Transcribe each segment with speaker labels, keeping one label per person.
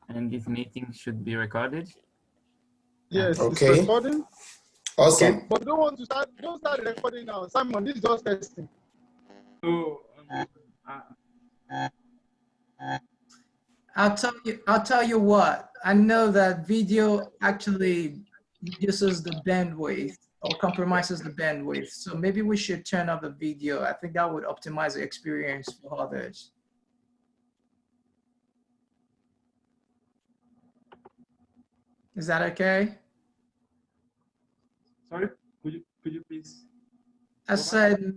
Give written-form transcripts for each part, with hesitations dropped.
Speaker 1: and this meeting should be recorded.
Speaker 2: Yes,
Speaker 3: okay.
Speaker 2: it's recording.
Speaker 3: Awesome.
Speaker 2: Okay, but don't start the recording now. Simon, this is just testing.
Speaker 4: So
Speaker 5: I'll tell you what, I know that video actually reduces the bandwidth or compromises the bandwidth. So maybe we should turn off the video. I think that would optimize the experience for others. Is that okay?
Speaker 4: sorry, could you please?
Speaker 5: I said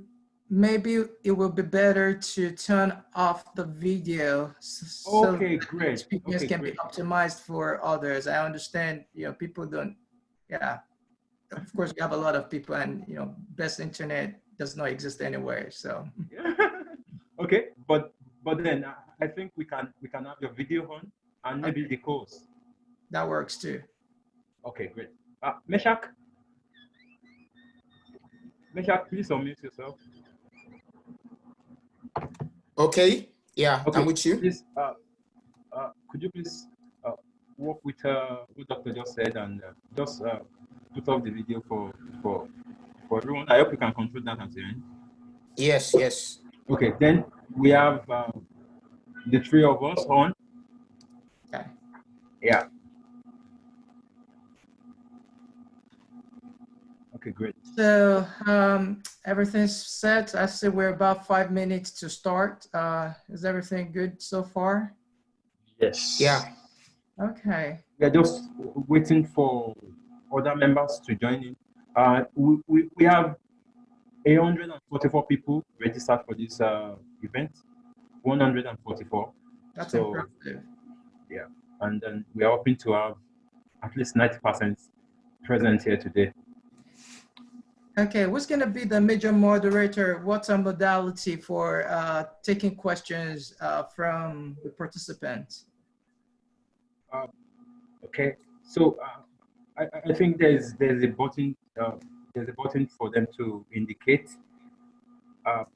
Speaker 5: maybe it would be better to turn off the video so
Speaker 4: Okay,
Speaker 5: that the
Speaker 4: great.
Speaker 5: experience
Speaker 4: Okay,
Speaker 5: can
Speaker 4: great.
Speaker 5: be optimized for others. I understand, people don't, yeah. Of course, we have a lot of people and, best internet does not exist anywhere, so.
Speaker 4: Okay, but then I think we can have your video on and maybe the course.
Speaker 5: That works too.
Speaker 4: Okay, great. Meshach, please unmute yourself.
Speaker 3: Okay. Yeah,
Speaker 4: Okay,
Speaker 3: I'm with you.
Speaker 4: please, could you please work with what Dr. just said and just put off the video for everyone. I hope you can control that at the end.
Speaker 3: Yes, yes.
Speaker 4: Okay, then we have the three of us on.
Speaker 5: Okay.
Speaker 4: Yeah. Okay, great.
Speaker 5: So everything's set. I say we're about 5 minutes to start. Is everything good so far?
Speaker 4: Yes.
Speaker 3: Yeah.
Speaker 5: Okay.
Speaker 4: We are just waiting for other members to join in. We have 144 people registered for this event. 144.
Speaker 5: That's
Speaker 4: So,
Speaker 5: impressive.
Speaker 4: yeah, and then we are hoping to have at least 90% present here today.
Speaker 5: Okay, who's going to be the major moderator? What's a modality for taking questions from the participants?
Speaker 4: Okay, so I think there's a button for them to indicate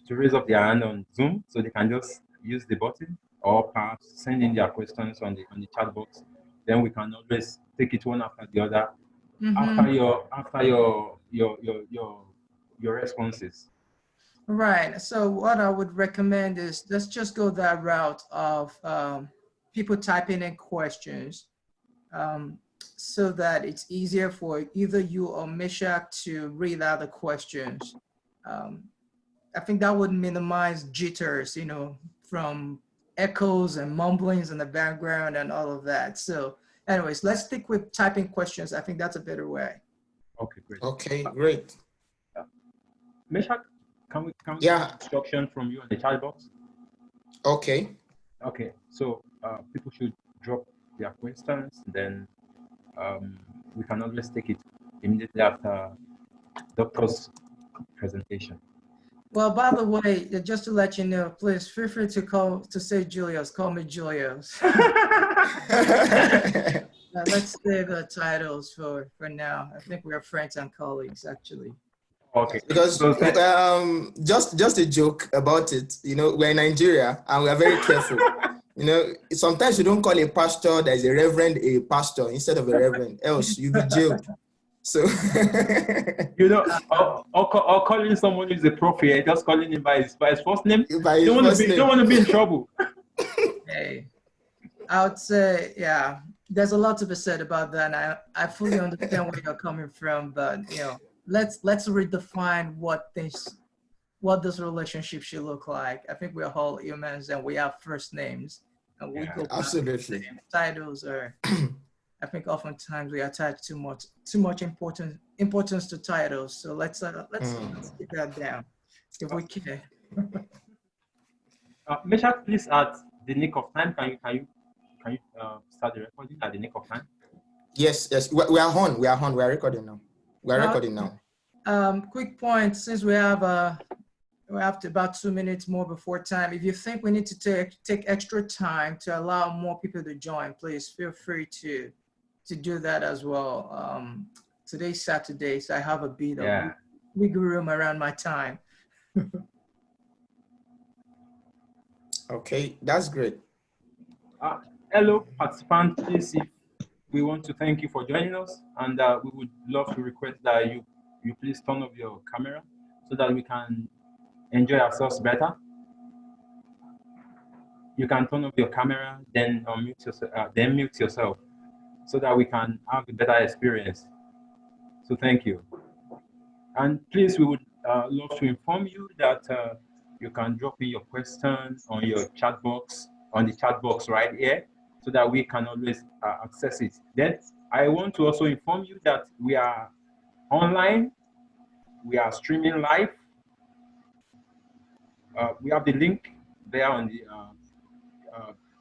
Speaker 4: to raise up their hand on Zoom, so they can just use the button or perhaps send in their questions on the chat box. Then we can always take it one after the other after your responses.
Speaker 5: Right. So what I would recommend is let's just go that route of people typing in questions so that it's easier for either you or Meshach to read out the questions. I think that would minimize jitters, from echoes and mumblings in the background and all of that. So anyways, let's stick with typing questions. I think that's a better way.
Speaker 4: Okay, great.
Speaker 3: Okay, great.
Speaker 4: Meshach, can we
Speaker 3: Yeah.
Speaker 4: get instruction from you on the chat box?
Speaker 3: Okay.
Speaker 4: Okay, so people should drop their questions, then we can always take it immediately after doctor's presentation.
Speaker 5: Well, by the way, just to let you know, please feel free to say Julius. Call me Julius. Let's save the titles for now. I think we're friends and colleagues, actually.
Speaker 4: Okay.
Speaker 3: Because just a joke about it. We're in Nigeria and we are very careful. Sometimes you don't call a pastor that is a reverend a pastor instead of a reverend, else you'll be jailed. So,
Speaker 4: or calling someone who's a prophet, just calling him by his first name.
Speaker 3: By his
Speaker 4: don't
Speaker 3: name.
Speaker 4: want to be in trouble.
Speaker 5: Hey, I would say, yeah, there's a lot to be said about that. And I fully understand where you're coming from, but let's redefine what this relationship should look like. I think we're all humans and we have first names, and we go back.
Speaker 3: Absolutely.
Speaker 5: Titles are. I think oftentimes we attach too much importance to titles. So let's keep that down if we can.
Speaker 4: Meshach, please at the nick of time. Can you start the recording at the nick of time?
Speaker 3: Yes. We are on. We are recording now. We are recording now.
Speaker 5: Quick point, since we have about 2 minutes more before time. If you think we need to take extra time to allow more people to join, please feel free to do that as well. Today's Saturday, so I have a bit of wiggle room around my time.
Speaker 3: Okay, that's great.
Speaker 4: hello, participants, please, if we want to thank you for joining us, and we would love to request that you please turn off your camera so that we can enjoy ourselves better. You can turn off your camera, then mute yourself so that we can have a better experience. So thank you. And please, we would love to inform you that you can drop in your question on your chat box, on the chat box right here, so that we can always access it. Then I want to also inform you that we are online, we are streaming live. We have the link there on the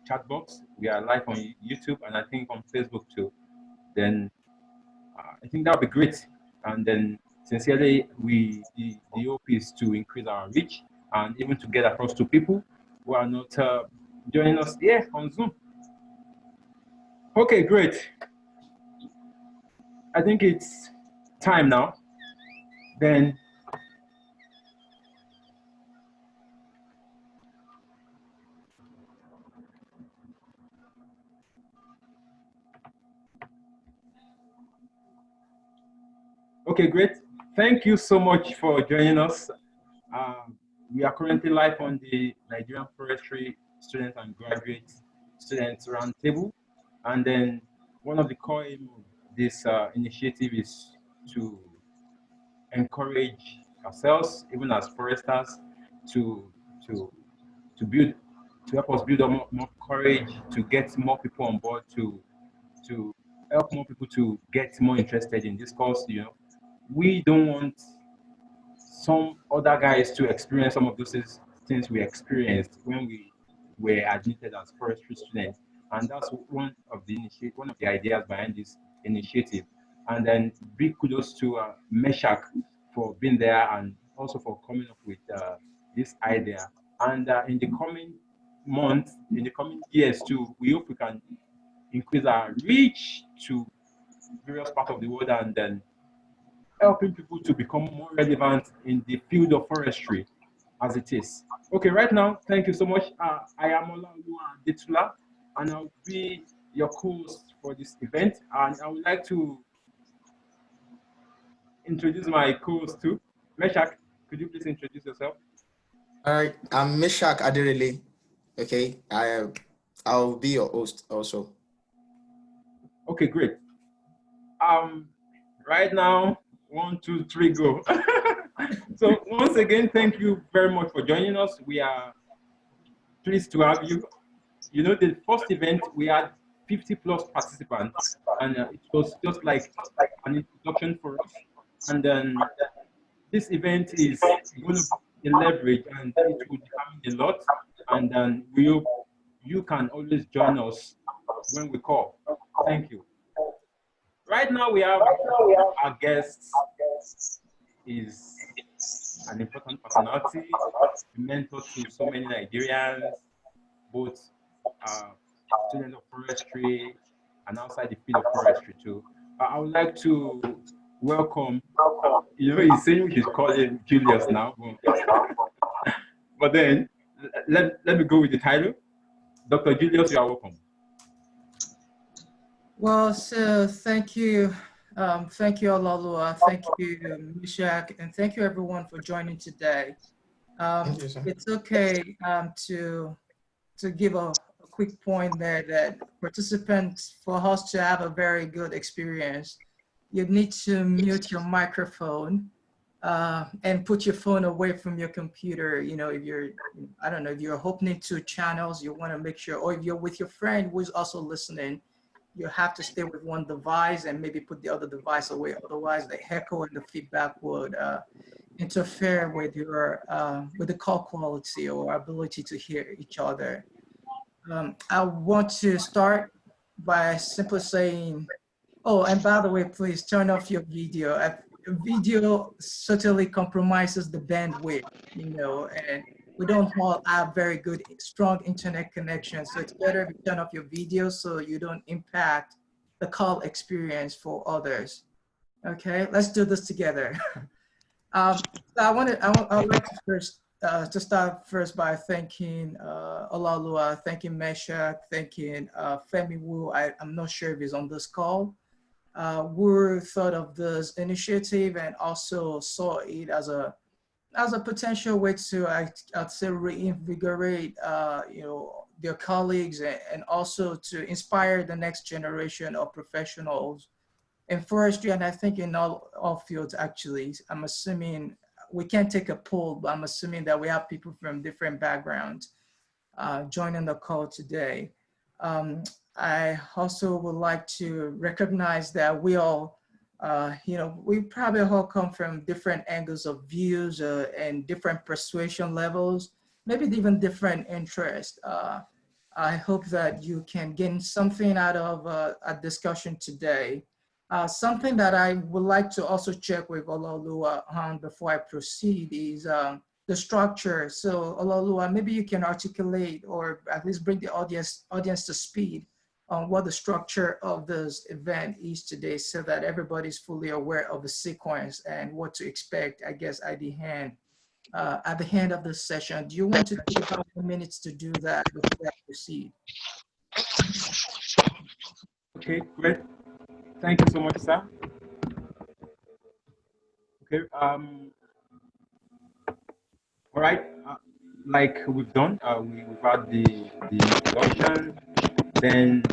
Speaker 4: chat box. We are live on YouTube and I think on Facebook too. Then I think that would be great. And then sincerely, the hope is to increase our reach and even to get across to people who are not joining us here on Zoom. Okay, great. I think it's time now. Then okay, great. Thank you so much for joining us. We are currently live on the Nigerian Forestry Students and Graduates Students Roundtable. And then one of the core aims of this initiative is to encourage ourselves, even as foresters, to help us build up more courage, to get more people on board, to help more people to get more interested in this course. You know, we don't want some other guys to experience some of those things we experienced when we were admitted as forestry students, and that's one of the ideas behind this initiative. And then big kudos to Meshach for being there and also for coming up with this idea. And in the coming months, in the coming years too, we hope we can increase our reach to various parts of the world and then helping people to become more relevant in the field of forestry as it is. Okay, right now, thank you so much. I am Olaoluwa Adetula, and I'll be your co-host for this event. And I would like to introduce my co-host too. Meshach, could you please introduce yourself?
Speaker 3: All right, I'm Meshach Aderele. Okay, I'll be your host also.
Speaker 4: Okay, great. Right now, 1, 2, 3, go. So once again, thank you very much for joining us. We are pleased to have you. You know, the first event, we had 50+ participants, and it was just like an introduction for us. And then this event is going to be leverage, and it will determine a lot. And then we hope you can always join us when we call. Thank you. Right now, we have our guest is an important personality, a mentor to so many Nigerians, both students of forestry and outside the field of forestry too. I would like to welcome, you know, he's saying we should call him Julius now, but then let me go with the title. Dr. Julius, you are welcome.
Speaker 5: Well, so thank you. Thank you, Olaoluwa. Thank you, Meshach, and thank you everyone for joining today. It's okay to give a quick point there that participants, for us to have a very good experience, you need to mute your microphone and put your phone away from your computer. You know, if you're, I don't know, if you're opening 2 channels, you want to make sure, or if you're with your friend who is also listening, you have to stay with one device and maybe put the other device away. Otherwise, the echo and the feedback would interfere with your with the call quality or ability to hear each other. I want to start by simply saying, oh, and by the way, please turn off your video. Video certainly compromises the bandwidth, you know, and we don't all have very good, strong internet connections. So it's better if you turn off your video so you don't impact the call experience for others. Okay, let's do this together. So I would like to first to start first by thanking Olalua, thanking Meshach, thanking Femi Wu. I'm not sure if he's on this call. We thought of this initiative and also saw it as a potential way to, I'd say, reinvigorate, their colleagues and also to inspire the next generation of professionals in forestry. And I think in all fields, actually. I'm assuming, we can't take a poll, but I'm assuming that we have people from different backgrounds joining the call today. I also would like to recognize that we all, we probably all come from different angles of views and different persuasion levels, maybe even different interests. I hope that you can gain something out of a discussion today. Something that I would like to also check with Olalua on before I proceed is the structure. So Olalua, maybe you can articulate or at least bring the audience to speed on what the structure of this event is today so that everybody's fully aware of the sequence and what to expect, I guess, at the end of the session. Do you want to take a couple minutes to do that before I proceed?
Speaker 4: Okay, great. Thank you so much, sir. Okay, all right, like we've done, we've had the introduction, then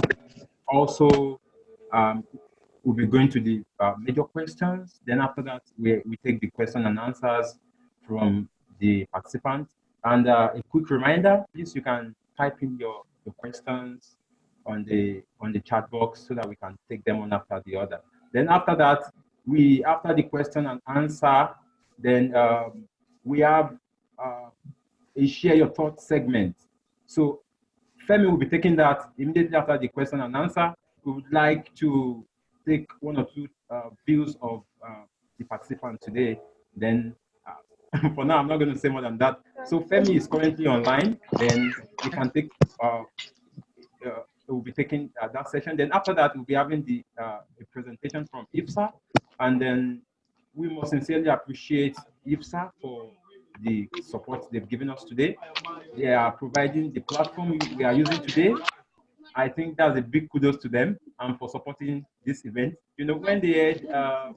Speaker 4: also we'll be going to the major questions. Then after that, we take the question and answers from the participants. And a quick reminder, please, you can type in your questions on the chat box so that we can take them one after the other. Then after that, after the question and answer, then we have a share your thoughts segment. So Femi will be taking that immediately after the question and answer. We would like to take one or two views of the participants today. Then for now, I'm not going to say more than that. So Femi is currently online. Then we can take, we'll be taking that session. Then after that, we'll be having the a presentation from IFSA. And then we must sincerely appreciate IFSA for the support they've given us today. They are providing the platform we are using today. I think that's a big kudos to them and for supporting this event. You know, when they heard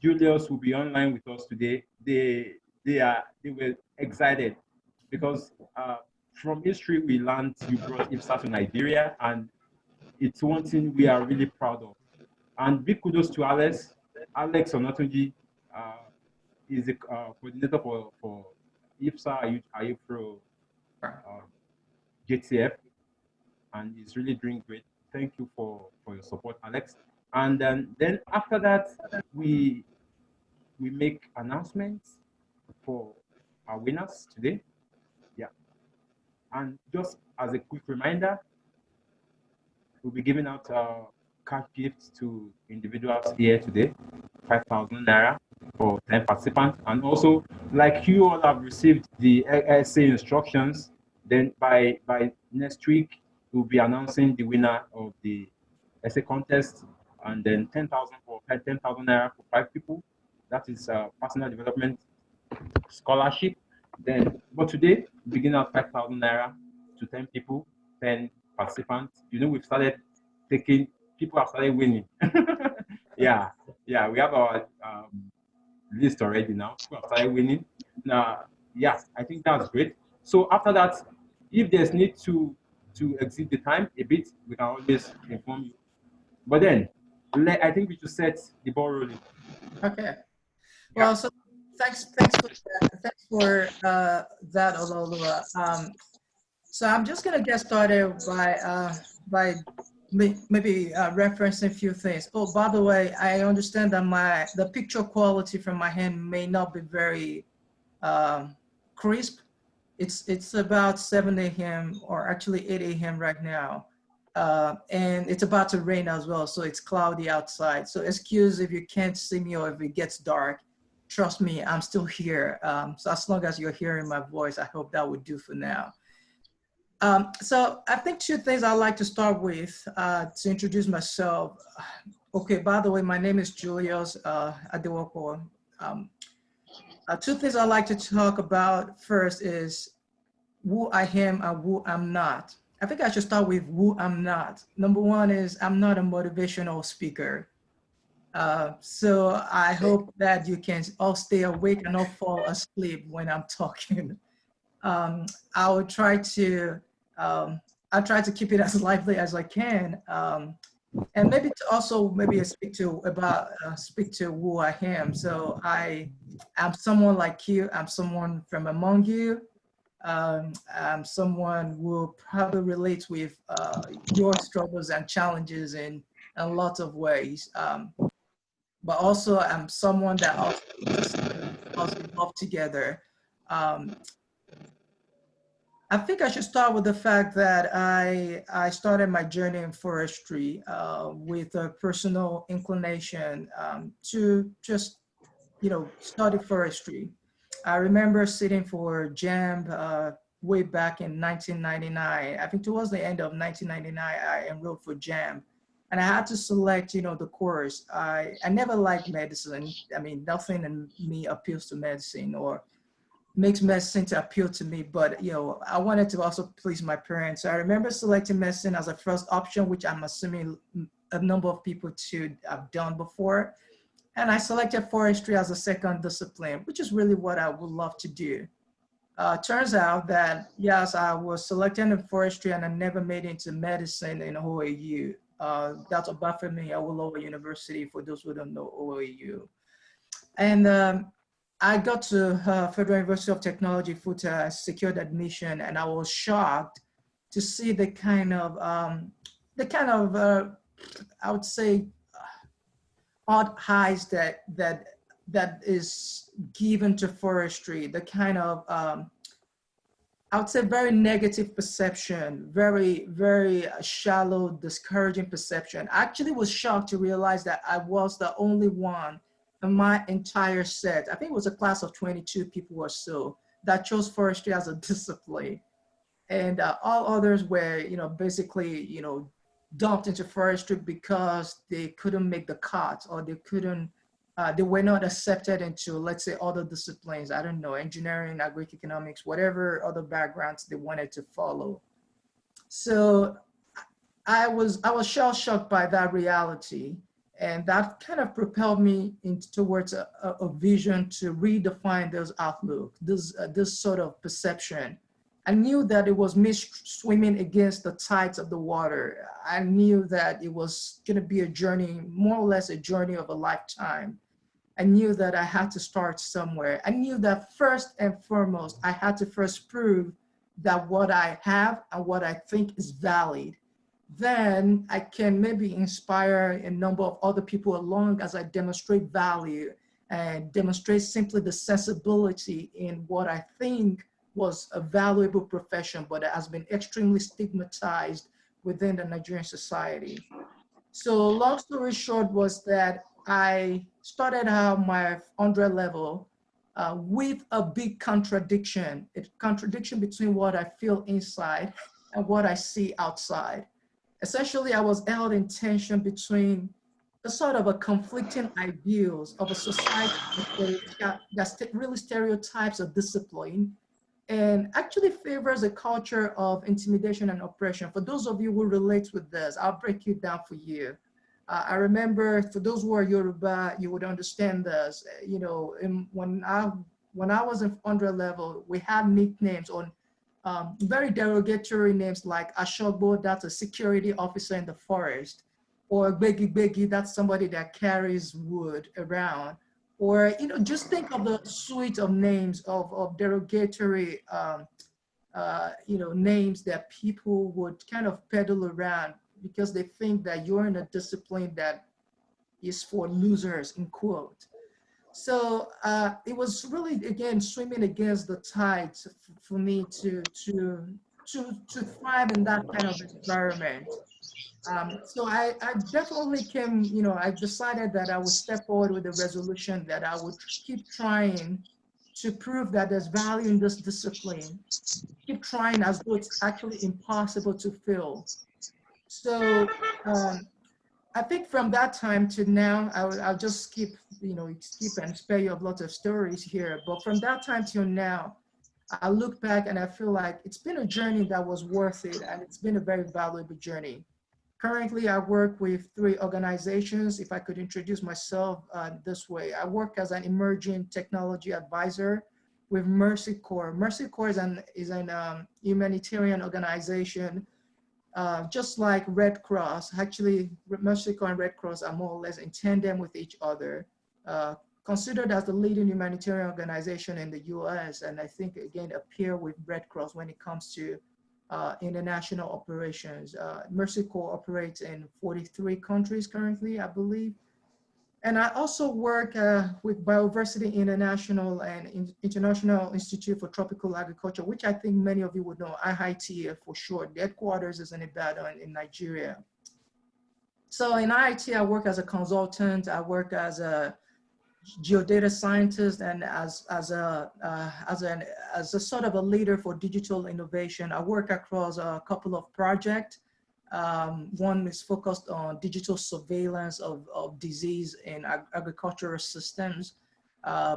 Speaker 4: Julius will be online with us today, they were excited because from history we learned you brought IFSA to Nigeria, and it's one thing we are really proud of. And big kudos to Alex Onatunji. Is the coordinator for IFSA Ayufro JTF, and he's really doing great. Thank you for your support, Alex. And then after that, we make announcements for our winners today. Yeah, and just as a quick reminder, we'll be giving out cash gifts to individuals here today, 5,000 Naira for 10 participants. And also, like you all have received the essay instructions, then by next week, we'll be announcing the winner of the essay contest, and then 10,000 Naira for 5 people. That is personal development scholarship. Then, but today, begin at 5,000 Naira to 10 people, 10 participants. You know, we've started taking, people have started winning. yeah, we have our list already now. People have started winning. Now, yeah, I think that's great. So after that, if there's need to exceed the time a bit, we can always inform you. But then, I think we should set the ball rolling.
Speaker 5: Okay. Well, so thanks for that, Ololua. So I'm just gonna get started by maybe referencing a few things. Oh, by the way, I understand that the picture quality from my hand may not be very crisp. It's about 7 a.m. or actually 8 a.m. right now. And it's about to rain as well, so it's cloudy outside. So excuse if you can't see me or if it gets dark. Trust me, I'm still here. So as long as you're hearing my voice, I hope that would do for now. So I think 2 things I'd like to start with to introduce myself. Okay, by the way, my name is Julius Adewopo. Two things I'd like to talk about first is who I am and who I'm not. I think I should start with who I'm not. Number one is I'm not a motivational speaker. So I hope that you can all stay awake and not fall asleep when I'm talking. I will try to, I'll try to keep it as lively as I can. And maybe to also maybe speak to who I am. So I'm someone like you. I'm someone from among you. I'm someone who probably relates with your struggles and challenges in a lot of ways. But also I'm someone that also evolved together. I think I should start with the fact that I started my journey in forestry with a personal inclination to just, study forestry. I remember sitting for JAMB way back in 1999. I think towards the end of 1999, I enrolled for JAMB. And I had to select, the course. I never liked medicine. I mean, nothing in me appeals to medicine or makes medicine to appeal to me, but I wanted to also please my parents. So I remember selecting medicine as a first option, which I'm assuming a number of people too have done before. And I selected forestry as a second discipline, which is really what I would love to do. Turns out that, yes, I was selected in forestry and I never made it into medicine in OAU. That's Obafemi Awolowo University, for those who don't know OAU. And I got to Federal University of Technology, FUTA, secured admission, and I was shocked to see the kind of I would say, odd highs that is given to forestry. The kind of I would say very negative perception, very, very shallow, discouraging perception. I actually was shocked to realize that I was the only one in my entire set, I think it was a class of 22 people or so, that chose forestry as a discipline. And all others were, basically, dumped into forestry because they couldn't make the cut, or they were not accepted into, let's say, other disciplines. I don't know, engineering, agri-economics, whatever other backgrounds they wanted to follow. So I was shell-shocked by that reality. And that kind of propelled me towards a vision to redefine those outlook, this sort of perception. I knew that it was me swimming against the tides of the water. I knew that it was going to be a journey, more or less a journey of a lifetime. I knew that I had to start somewhere. I knew that first and foremost, I had to first prove that what I have and what I think is valid. Then I can maybe inspire a number of other people along as I demonstrate value and demonstrate simply the sensibility in what I think was a valuable profession, but it has been extremely stigmatized within the Nigerian society. So long story short was that I started out my undergrad level with a big contradiction, a contradiction between what I feel inside and what I see outside. Essentially, I was held in tension between a sort of a conflicting ideals of a society that really stereotypes of discipline and actually favors a culture of intimidation and oppression. For those of you who relate with this, I'll break it down for you. I remember, for those who are Yoruba, you would understand this. When I was in undergrad level, we had nicknames on very derogatory names like Ashogbo, that's a security officer in the forest, or Begi Begi, that's somebody that carries wood around. Or, just think of the suite of names of derogatory, names that people would kind of peddle around because they think that you're in a discipline that is for losers, in quote. So it was really, again, swimming against the tides for me to thrive in that kind of environment. So I definitely I decided that I would step forward with a resolution that I would keep trying to prove that there's value in this discipline, keep trying as though it's actually impossible to fill. So I think from that time to now, I'll just skip and spare you a lot of stories here. But from that time till now, I look back and I feel like it's been a journey that was worth it, and it's been a very valuable journey. Currently, I work with 3 organizations. If I could introduce myself this way, I work as an emerging technology advisor with Mercy Corps. Mercy Corps is an humanitarian organization, just like Red Cross. Actually, Mercy Corps and Red Cross are more or less in tandem with each other. Considered as the leading humanitarian organization in the US, and I think again a peer with Red Cross when it comes to international operations. Mercy Corps operates in 43 countries currently, I believe. And I also work with Biodiversity International and International Institute for Tropical Agriculture, which I think many of you would know, IITA for short. The headquarters is in Ibadan in Nigeria. So in IIT, I work as a consultant. I work as a geodata scientist and as a sort of a leader for digital innovation. I work across a couple of projects. One is focused on digital surveillance of disease in agricultural systems.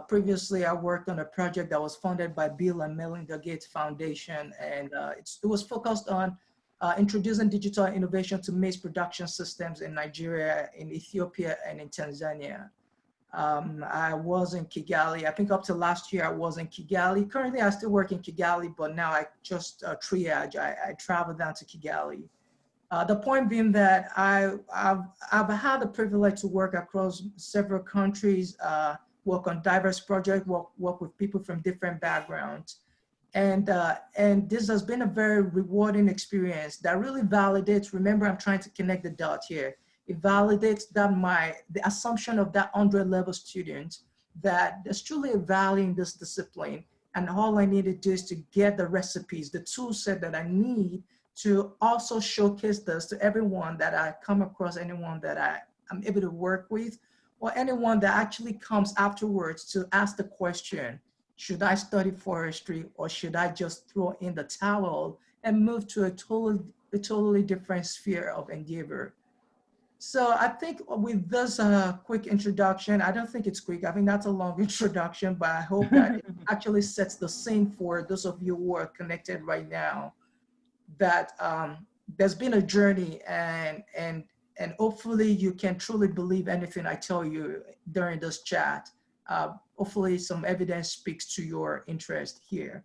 Speaker 5: Previously, I worked on a project that was funded by Bill and Melinda Gates Foundation, and it was focused on introducing digital innovation to maize production systems in Nigeria, in Ethiopia, and in Tanzania. I was in Kigali. I think up to last year I was in Kigali. Currently I still work in Kigali, but now I just triage. I travel down to Kigali. The point being that I've had the privilege to work across several countries, work on diverse projects, work with people from different backgrounds. And this has been a very rewarding experience that really validates, remember I'm trying to connect the dot here. It validates that the assumption of that 100-level student that there's truly a value in this discipline, and all I need to do is to get the recipes, the tool set that I need to also showcase this to everyone that I come across, anyone that I'm able to work with, or anyone that actually comes afterwards to ask the question, should I study forestry or should I just throw in the towel and move to a totally different sphere of endeavor? So I think with this quick introduction, I don't think it's quick. I think that's a long introduction, but I hope that it actually sets the scene for those of you who are connected right now, that there's been a journey, and hopefully you can truly believe anything I tell you during this chat. Hopefully some evidence speaks to your interest here.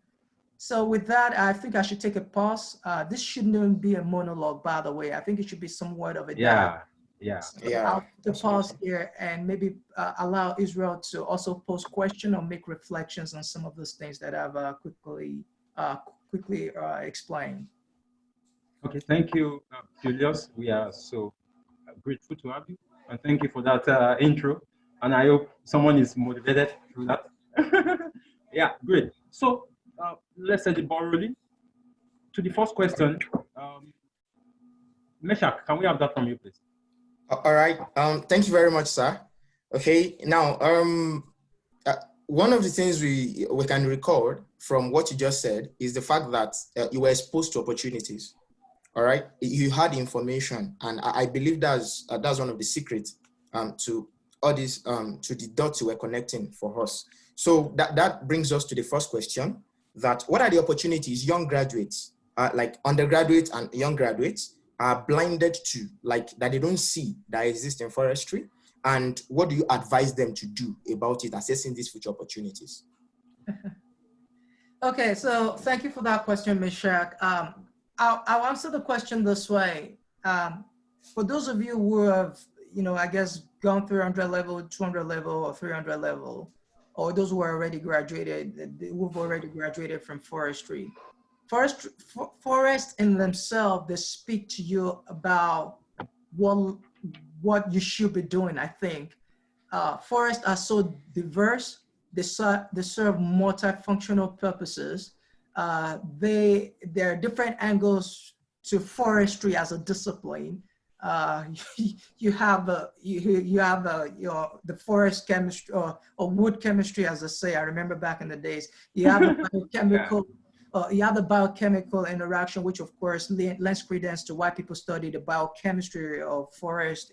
Speaker 5: So with that, I think I should take a pause. This shouldn't be a monologue, by the way. I think it should be somewhat of a dialogue. So I'll take a pause here and maybe allow Israel to also pose questions or make reflections on some of those things that I've quickly explained.
Speaker 4: Okay, thank you, Julius. We are so grateful to have you, and thank you for that intro. And I hope someone is motivated through that. Yeah, great. So let's set the ball rolling. To the first question, Meshach, can we have that from you, please?
Speaker 3: All right. Thank you very much, sir. Okay. Now, one of the things we can record from what you just said is the fact that you were exposed to opportunities. All right. You had information, and I believe that's one of the secrets to all this, to the dots you were connecting for us. So that brings us to the first question: that what are the opportunities young graduates, like undergraduates and young graduates, are blinded to, like that they don't see that exist in forestry, and what do you advise them to do about it, assessing these future opportunities?
Speaker 5: Okay, so thank you for that question, Meshach. I'll answer the question this way. For those of you who have, I guess gone through 100 level, 200 level, or 300 level, or those who are already graduated, who've already graduated from forestry. Forests in themselves, they speak to you about what you should be doing, I think. Forests are so diverse. They serve multifunctional purposes. There are different angles to forestry as a discipline. You have the forest chemistry or wood chemistry, as I say. I remember back in the days. You have the chemical you have the biochemical interaction, which of course lends credence to why people study the biochemistry of forest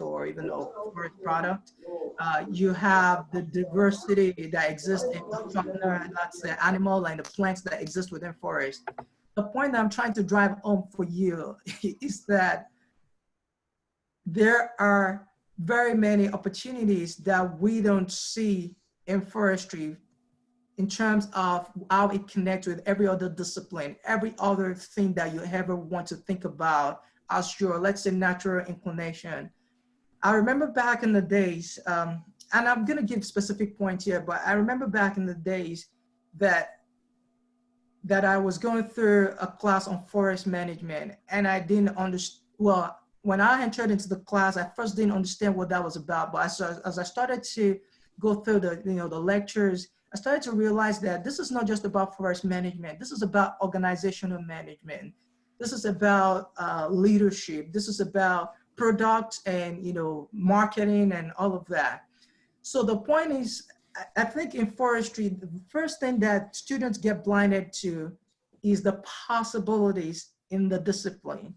Speaker 5: or even of forest product. You have the diversity that exists in the fauna, that's the animal and the plants that exist within forest. The point I'm trying to drive home for you is that there are very many opportunities that we don't see in forestry in terms of how it connects with every other discipline, every other thing that you ever want to think about as your, let's say, natural inclination. I remember back in the days, and I'm gonna give specific points here, but I remember back in the days that I was going through a class on forest management, and I didn't understand, well, when I entered into the class, I first didn't understand what that was about, but as I started to go through the, the lectures, I started to realize that this is not just about forest management. This is about organizational management. This is about leadership. This is about product and, marketing and all of that. So the point is, I think in forestry, the first thing that students get blinded to is the possibilities in the discipline.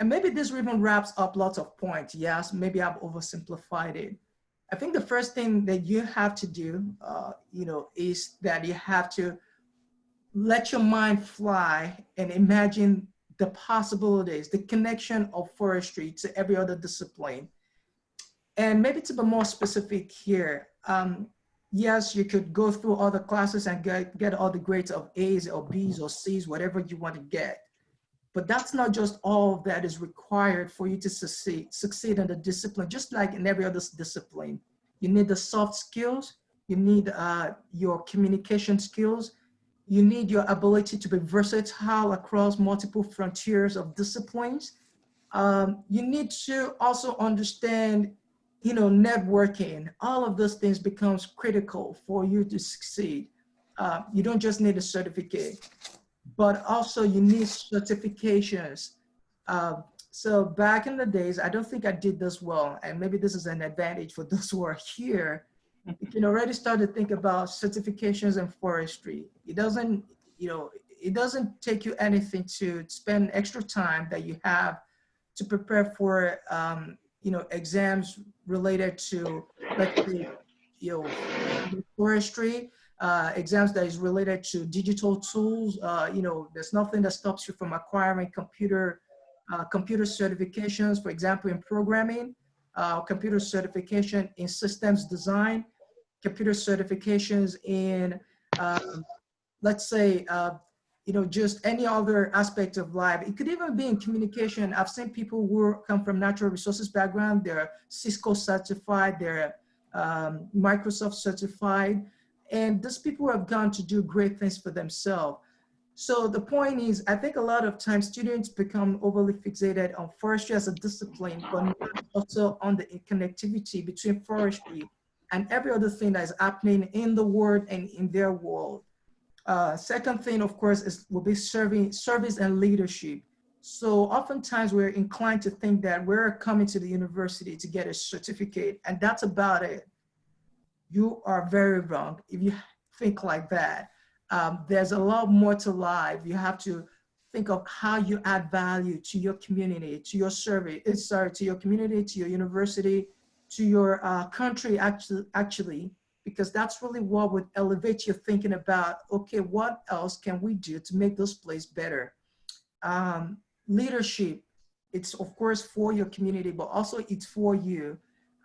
Speaker 5: And maybe this even wraps up lots of points. Yes, maybe I've oversimplified it. I think the first thing that you have to do, is that you have to let your mind fly and imagine the possibilities, the connection of forestry to every other discipline. And maybe to be more specific here, yes, you could go through all the classes and get all the grades of A's or B's or C's, whatever you want to get. But that's not just all that is required for you to succeed in the discipline, just like in every other discipline. You need the soft skills, you need your communication skills, you need your ability to be versatile across multiple frontiers of disciplines. You need to also understand, networking. All of those things becomes critical for you to succeed. You don't just need a certificate, but also you need certifications. So back in the days, I don't think I did this well, and maybe this is an advantage for those who are here. You can already start to think about certifications in forestry. It doesn't take you anything to spend extra time that you have to prepare for, exams related to, let's say, forestry. Exams that is related to digital tools. There's nothing that stops you from acquiring computer certifications, for example, in programming, computer certification in systems design, computer certifications in, let's say, just any other aspect of life. It could even be in communication. I've seen people who come from natural resources background, they're Cisco certified, they're Microsoft certified, and these people have gone to do great things for themselves. So the point is, I think a lot of times students become overly fixated on forestry as a discipline, but not also on the connectivity between forestry and every other thing that is happening in the world and in their world. Second thing, of course, will be service and leadership. So oftentimes we're inclined to think that we're coming to the university to get a certificate and that's about it. You are very wrong if you think like that. There's a lot more to life. You have to think of how you add value to your community, to your service, to your community, to your university, to your country actually, because that's really what would elevate your thinking about, okay, what else can we do to make this place better? Leadership, it's of course for your community, but also it's for you.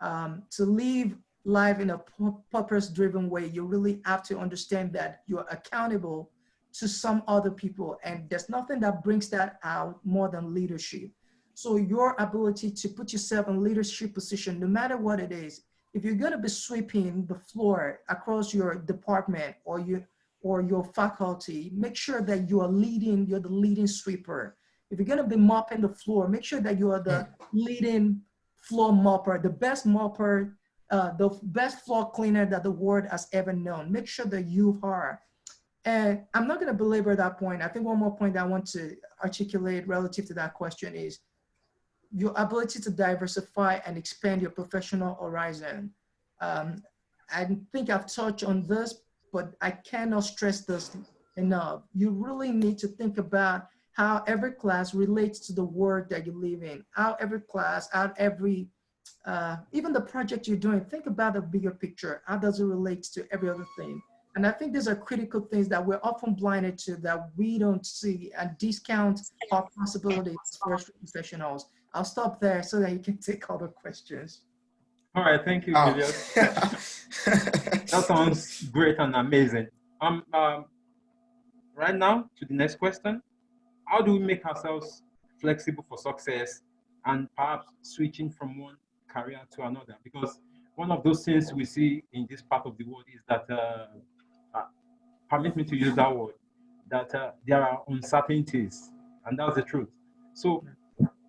Speaker 5: To live life in a purpose-driven way, you really have to understand that you're accountable to some other people, and there's nothing that brings that out more than leadership. So your ability to put yourself in leadership position, no matter what it is, if you're going to be sweeping the floor across your department or your faculty, make sure that you're the leading sweeper. If you're going to be mopping the floor, make sure that you are the leading floor mopper, the best mopper, the best floor cleaner that the world has ever known. Make sure that you are. And I'm not going to belabor that point. I think one more point that I want to articulate relative to that question is your ability to diversify and expand your professional horizon. I think I've touched on this, but I cannot stress this enough. You really need to think about how every class relates to the world that you live in, how every class, how every, even the project you're doing, think about the bigger picture. How does it relate to every other thing? And I think these are critical things that we're often blinded to, that we don't see and discount our possibilities as forestry professionals. I'll stop there so that you can take other questions.
Speaker 4: All right, thank you,
Speaker 3: Oh.
Speaker 4: Julius. That sounds great and amazing. Right now, to the next question. How do we make ourselves flexible for success and perhaps switching from one career to another? Because one of those things we see in this part of the world is that, permit me to use that word, that there are uncertainties, and that's the truth. So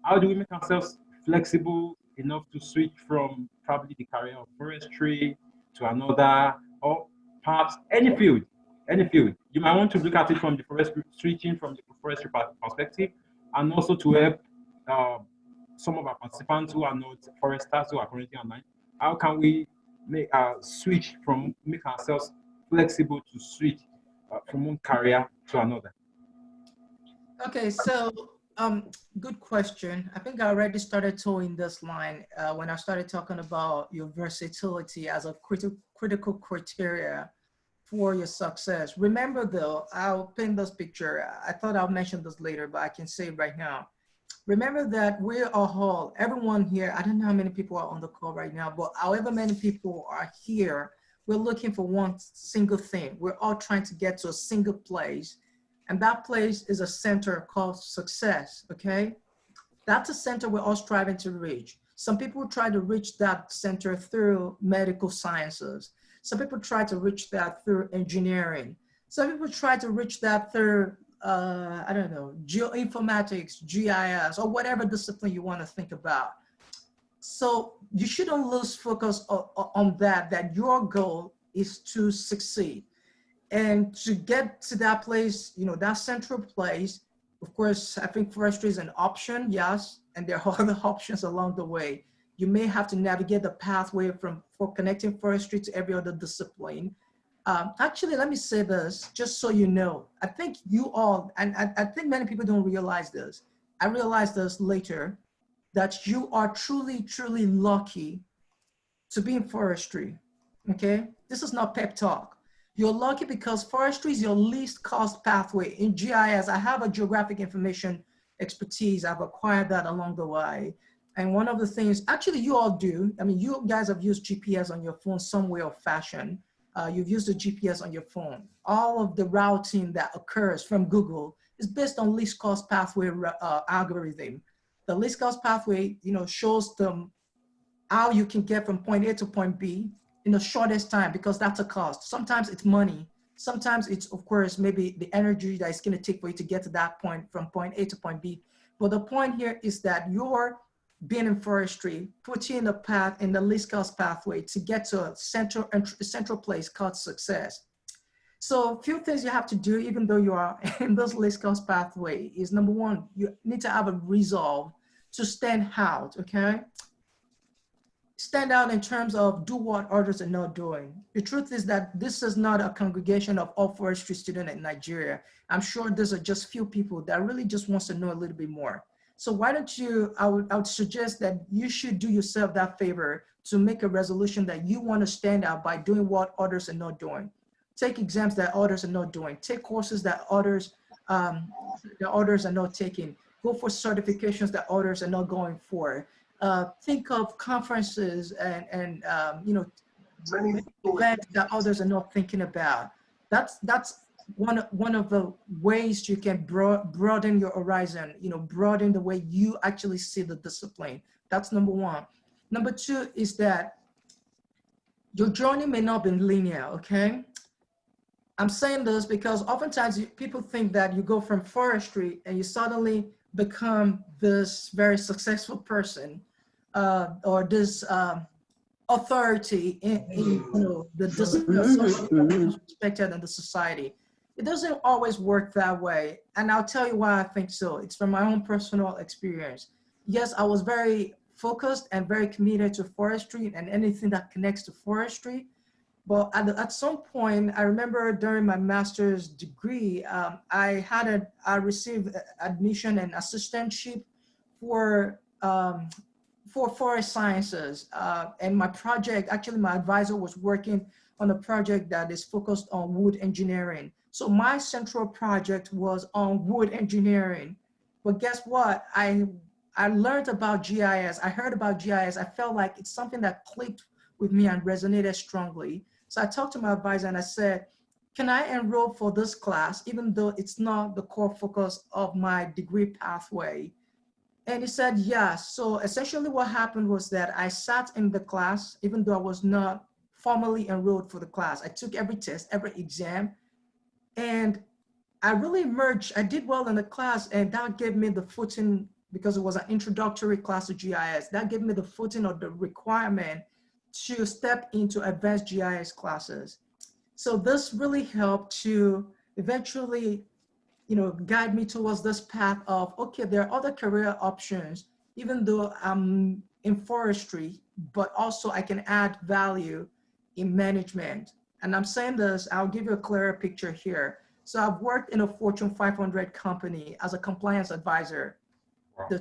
Speaker 4: how do we make ourselves flexible enough to switch from probably the career of forestry to another, or perhaps any field? Any field. You might want to look at it from the forestry, switching from the forestry perspective, and also to help some of our participants who are not foresters who are currently online. How can we make make ourselves flexible to switch from one career to another?
Speaker 5: Okay, so good question. I think I already started towing this line when I started talking about your versatility as a critical criteria for your success. Remember though, I'll paint this picture. I thought I'll mention this later, but I can say it right now. Remember that we're all, everyone here, I don't know how many people are on the call right now, but however many people are here, we're looking for one single thing. We're all trying to get to a single place. And that place is a center called success, okay? That's a center we're all striving to reach. Some people try to reach that center through medical sciences. Some people try to reach that through engineering. Some people try to reach that through, I don't know, geoinformatics, GIS, or whatever discipline you want to think about. So you shouldn't lose focus on that your goal is to succeed. And to get to that place, you know, that central place, of course, I think forestry is an option, yes, and there are other options along the way. You may have to navigate the pathway for connecting forestry to every other discipline. Actually, let me say this, just so you know. I think you all, and I think many people don't realize this. I realized this later, that you are truly, truly lucky to be in forestry, okay? This is not pep talk. You're lucky because forestry is your least cost pathway. In GIS, I have a geographic information expertise. I've acquired that along the way. And one of the things, actually you all do, I mean, you guys have used GPS on your phone some way or fashion. You've used the GPS on your phone. All of the routing that occurs from Google is based on least cost pathway algorithm. The least cost pathway, you know, shows them how you can get from point A to point B in the shortest time, because that's a cost. Sometimes it's money. Sometimes it's, of course, maybe the energy that it's going to take for you to get to that point from point A to point B. But the point here is that your being in forestry puts you in the path, in the least cost pathway to get to a central place called success. So a few things you have to do, even though you are in this least cost pathway, is number one, you need to have a resolve to stand out, okay? Stand out in terms of do what others are not doing. The truth is that this is not a congregation of all forestry students in Nigeria. I'm sure there's just few people that really just wants to know a little bit more. So why don't you, I would suggest that you should do yourself that favor to make a resolution that you want to stand out by doing what others are not doing. Take exams that others are not doing. Take courses that others are not taking. Go for certifications that others are not going for. Think of conferences and you know, events that others are not thinking about. That's one of the ways you can broaden your horizon, you know, broaden the way you actually see the discipline. That's number one. Number two is that your journey may not be linear, okay? I'm saying this because oftentimes people think that you go from forestry and you suddenly become this very successful person or this authority in you know, the discipline respected in the society. It doesn't always work that way. And I'll tell you why I think so. It's from my own personal experience. Yes, I was very focused and very committed to forestry and anything that connects to forestry. But at some point, I remember during my master's degree, I received admission and assistantship for forest sciences. And my project, actually my advisor was working on a project that is focused on wood engineering. So my central project was on wood engineering. But guess what? I learned about GIS. I heard about GIS. I felt like it's something that clicked with me and resonated strongly. So I talked to my advisor and I said, can I enroll for this class, even though it's not the core focus of my degree pathway? And he said, yes. So essentially what happened was that I sat in the class, even though I was not formally enrolled for the class. I took every test, every exam, and I really emerged. I did well in the class, and that gave me the footing, because it was an introductory class to GIS, that gave me the footing or the requirement to step into advanced GIS classes. So this really helped to eventually, guide me towards this path of, okay, there are other career options, even though I'm in forestry, but also I can add value in management. And I'm saying this, I'll give you a clearer picture here. So I've worked in a Fortune 500 company as a compliance advisor.
Speaker 4: Wow.
Speaker 5: The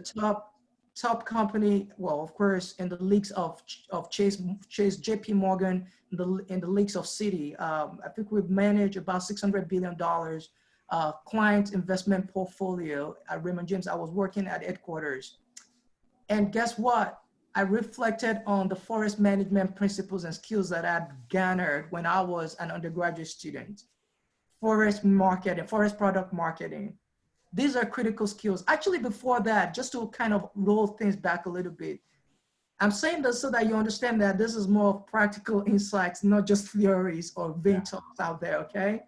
Speaker 5: top company, well, of course, in the leagues of Chase, JP Morgan, in the leagues of Citi. I think we've managed about $600 billion client investment portfolio at Raymond James. I was working at headquarters. And guess what? I reflected on the forest management principles and skills that I'd garnered when I was an undergraduate student. Forest marketing, forest product marketing. These are critical skills. Actually, before that, just to kind of roll things back a little bit, I'm saying this so that you understand that this is more of practical insights, not just theories or vain talks out there, okay?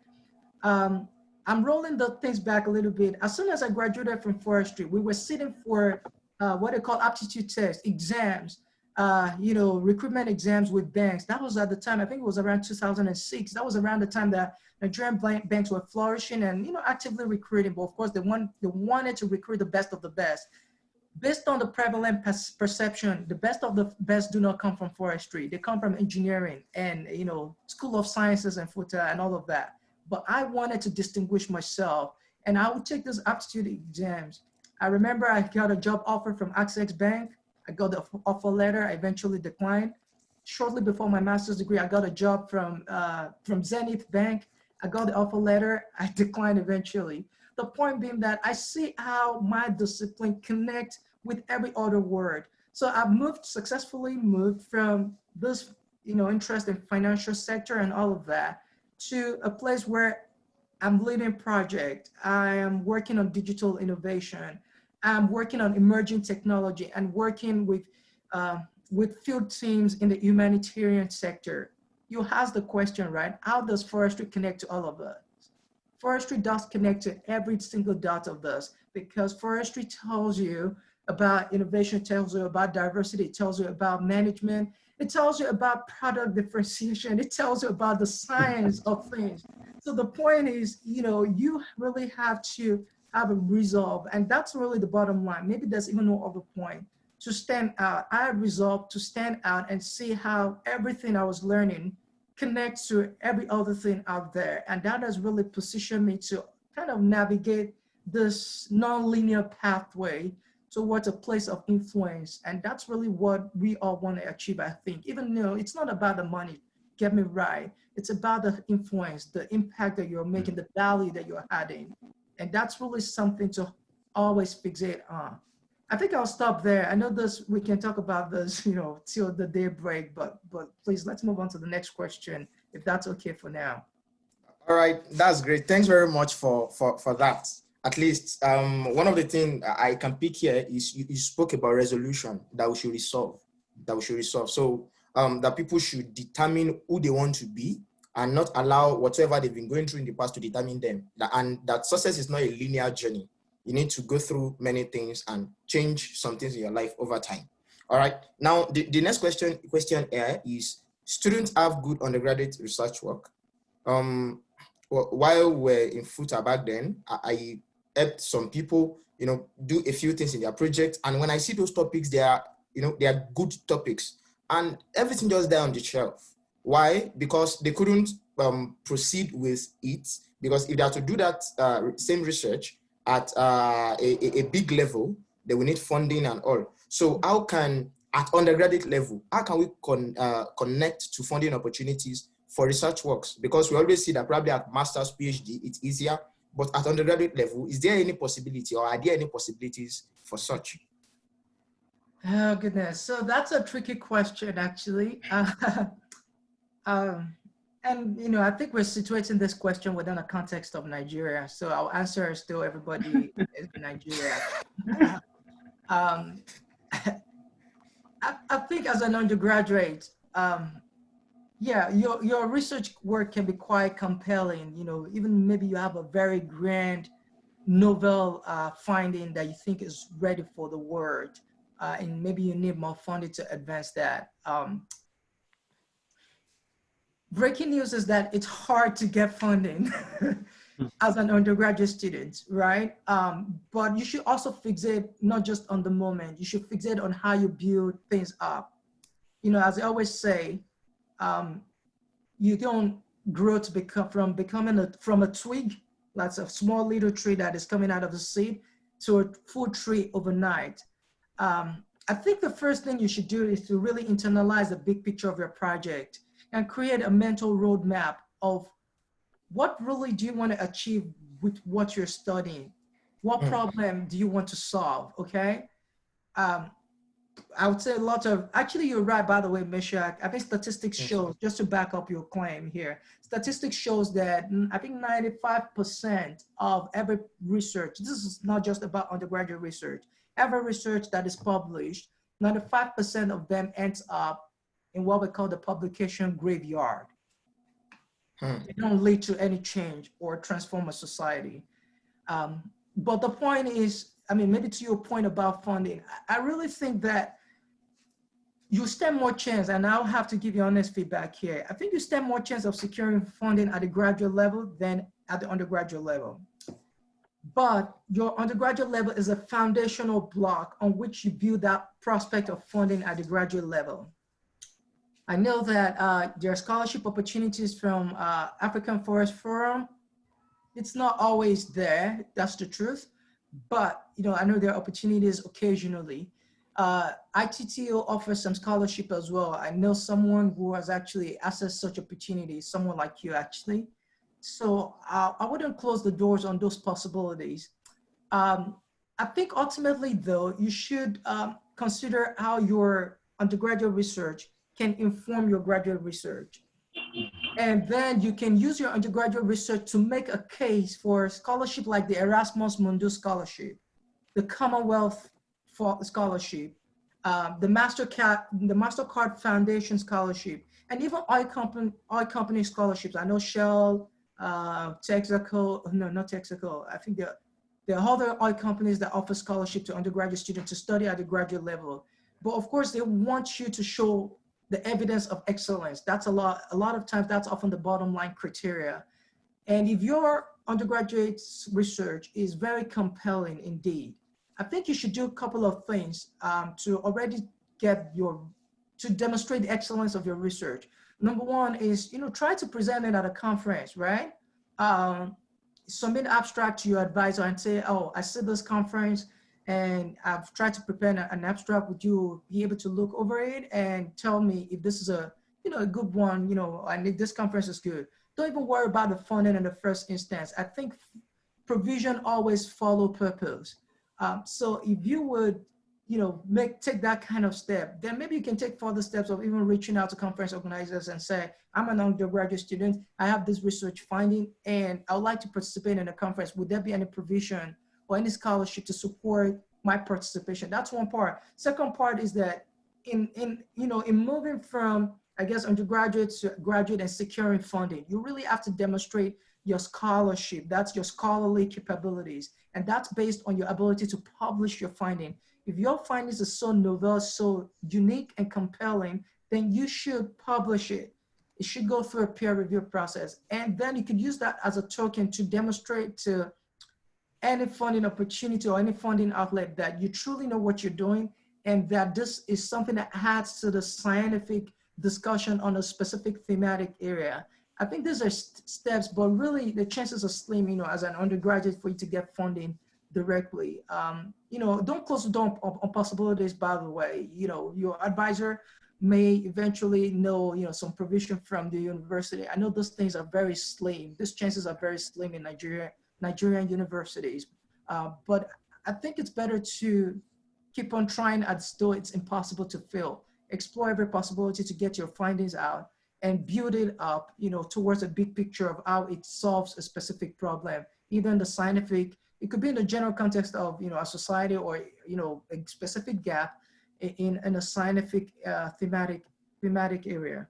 Speaker 5: I'm rolling the things back a little bit. As soon as I graduated from forestry, we were sitting for what they call aptitude tests, exams, recruitment exams with banks. That was at the time, I think it was around 2006. That was around the time that Nigerian banks were flourishing and, actively recruiting. But of course, they wanted to recruit the best of the best. Based on the prevalent perception, the best of the best do not come from forestry. They come from engineering and, School of Sciences and FUTA and all of that. But I wanted to distinguish myself, and I would take those aptitude exams. I remember I got a job offer from Access Bank. I got the offer letter. I eventually declined. Shortly before my master's degree, I got a job from Zenith Bank. I got the offer letter. I declined eventually. The point being that I see how my discipline connects with every other word. So I've successfully moved from this, interest in financial sector and all of that to a place where I'm leading project. I am working on digital innovation. I'm working on emerging technology and working with field teams in the humanitarian sector. You ask the question, right? How does forestry connect to all of us? Forestry does connect to every single dot of this, because forestry tells you about innovation, tells you about diversity, it tells you about management, it tells you about product differentiation, it tells you about the science of things. So the point is, you really have to have a resolve, and that's really the bottom line. Maybe there's even no other point. To stand out, I resolved to stand out and see how everything I was learning connects to every other thing out there. And that has really positioned me to kind of navigate this non-linear pathway towards a place of influence. And that's really what we all want to achieve, I think. Even though it's not about the money, get me right. It's about the influence, the impact that you're making, the value that you're adding. And that's really something to always fixate on. I think I'll stop there. I know we can talk about this, till the day break, but please let's move on to the next question, if that's okay for now.
Speaker 3: All right, that's great. Thanks very much for that. At least one of the things I can pick here is you spoke about resolution that we should resolve. So that people should determine who they want to be and not allow whatever they've been going through in the past to determine them. And that success is not a linear journey. You need to go through many things and change some things in your life over time. All right. Now, the next question here is, students have good undergraduate research work. While we're in FUTA back then, I helped some people, do a few things in their project. And when I see those topics, they are good topics, and everything just there on the shelf. Why? Because they couldn't proceed with it, because if they are to do that same research at a big level, they will need funding and all. So how can, at undergraduate level, how can we connect to funding opportunities for research works? Because we always see that probably at master's, PhD, it's easier, but at undergraduate level, is there any possibility, or are there any possibilities for such?
Speaker 5: Oh, goodness. So that's a tricky question, actually. And, you know, I think we're situating this question within a context of Nigeria. So I'll answer still everybody in Nigeria. I think as an undergraduate, yeah, your research work can be quite compelling. You know, even maybe you have a very grand, novel finding that you think is ready for the world. And maybe you need more funding to advance that. Breaking news is that it's hard to get funding as an undergraduate student, right? But you should also fixate not just on the moment, you should fixate on how you build things up. You know, as I always say, you don't grow to become from a twig, that's a small little tree that is coming out of the seed, to a full tree overnight. I think the first thing you should do is to really internalize the big picture of your project and create a mental roadmap of what really do you want to achieve with what you're studying? What problem do you want to solve, okay? I would say a lot of, actually you're right, by the way, Meshach. I think statistics shows, just to back up your claim here, statistics shows that I think 95% of every research, this is not just about undergraduate research, every research that is published, 95% of them ends up in what we call the publication graveyard. They don't lead to any change or transform a society. But the point is, I mean, maybe to your point about funding, I really think that you stand more chance, and I'll have to give you honest feedback here. I think you stand more chance of securing funding at the graduate level than at the undergraduate level. But your undergraduate level is a foundational block on which you build that prospect of funding at the graduate level. I know that there are scholarship opportunities from African Forest Forum. It's not always there, that's the truth. But you know, I know there are opportunities occasionally. ITTO offers some scholarship as well. I know someone who has actually accessed such opportunities, someone like you actually. So I wouldn't close the doors on those possibilities. I think ultimately though, you should consider how your undergraduate research can inform your graduate research. And then you can use your undergraduate research to make a case for scholarship like the Erasmus Mundus Scholarship, the Commonwealth Scholarship, the MasterCard Foundation Scholarship, and even oil company scholarships. I know Shell, Texaco, no, not Texaco. I think there are other oil companies that offer scholarship to undergraduate students to study at the graduate level. But of course, they want you to show the evidence of excellence. That's a lot of times that's often the bottom line criteria. And if your undergraduate research is very compelling indeed, I think you should do a couple of things to already to demonstrate the excellence of your research. Number one is, you know, try to present it at a conference, right? Submit abstract to your advisor and say, oh, I see this conference and I've tried to prepare an abstract. Would you be able to look over it and tell me if this is a good one, and this conference is good? Don't even worry about the funding in the first instance. I think provision always follow purpose. So if you would, take that kind of step, then maybe you can take further steps of even reaching out to conference organizers and say, I'm an undergraduate student, I have this research finding, and I would like to participate in a conference. Would there be any provision or any scholarship to support my participation? That's one part. Second part is that in moving from, I guess, undergraduate to graduate and securing funding, you really have to demonstrate your scholarship. That's your scholarly capabilities. And that's based on your ability to publish your finding. If your findings are so novel, so unique and compelling, then you should publish it. It should go through a peer review process. And then you could use that as a token to demonstrate to any funding opportunity or any funding outlet that you truly know what you're doing and that this is something that adds to the scientific discussion on a specific thematic area. I think these are steps, but really the chances are slim, as an undergraduate for you to get funding directly. Don't close the door on possibilities, by the way. Your advisor may eventually know, some provision from the university. I know those things are very slim. These chances are very slim in Nigerian universities. But I think it's better to keep on trying as though it's impossible to fail. Explore every possibility to get your findings out and build it up, towards a big picture of how it solves a specific problem, either in the scientific, it could be in the general context of, a society or, a specific gap in a scientific thematic area.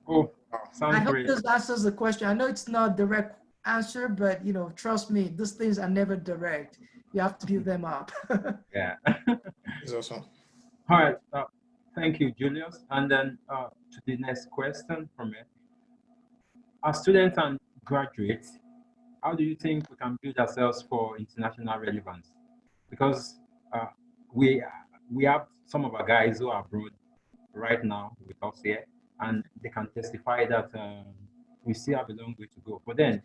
Speaker 4: Oh,
Speaker 5: I
Speaker 4: sounds
Speaker 5: hope
Speaker 4: great.
Speaker 5: this answers the question. I know it's not a direct answer, but trust me, these things are never direct. You have to build them up.
Speaker 4: Yeah.
Speaker 3: It's awesome.
Speaker 4: All right. Thank you, Julius. And then to the next question from me. As students and graduates, how do you think we can build ourselves for international relevance? Because we have some of our guys who are abroad right now with us here, and they can testify that we still have a long way to go. But then,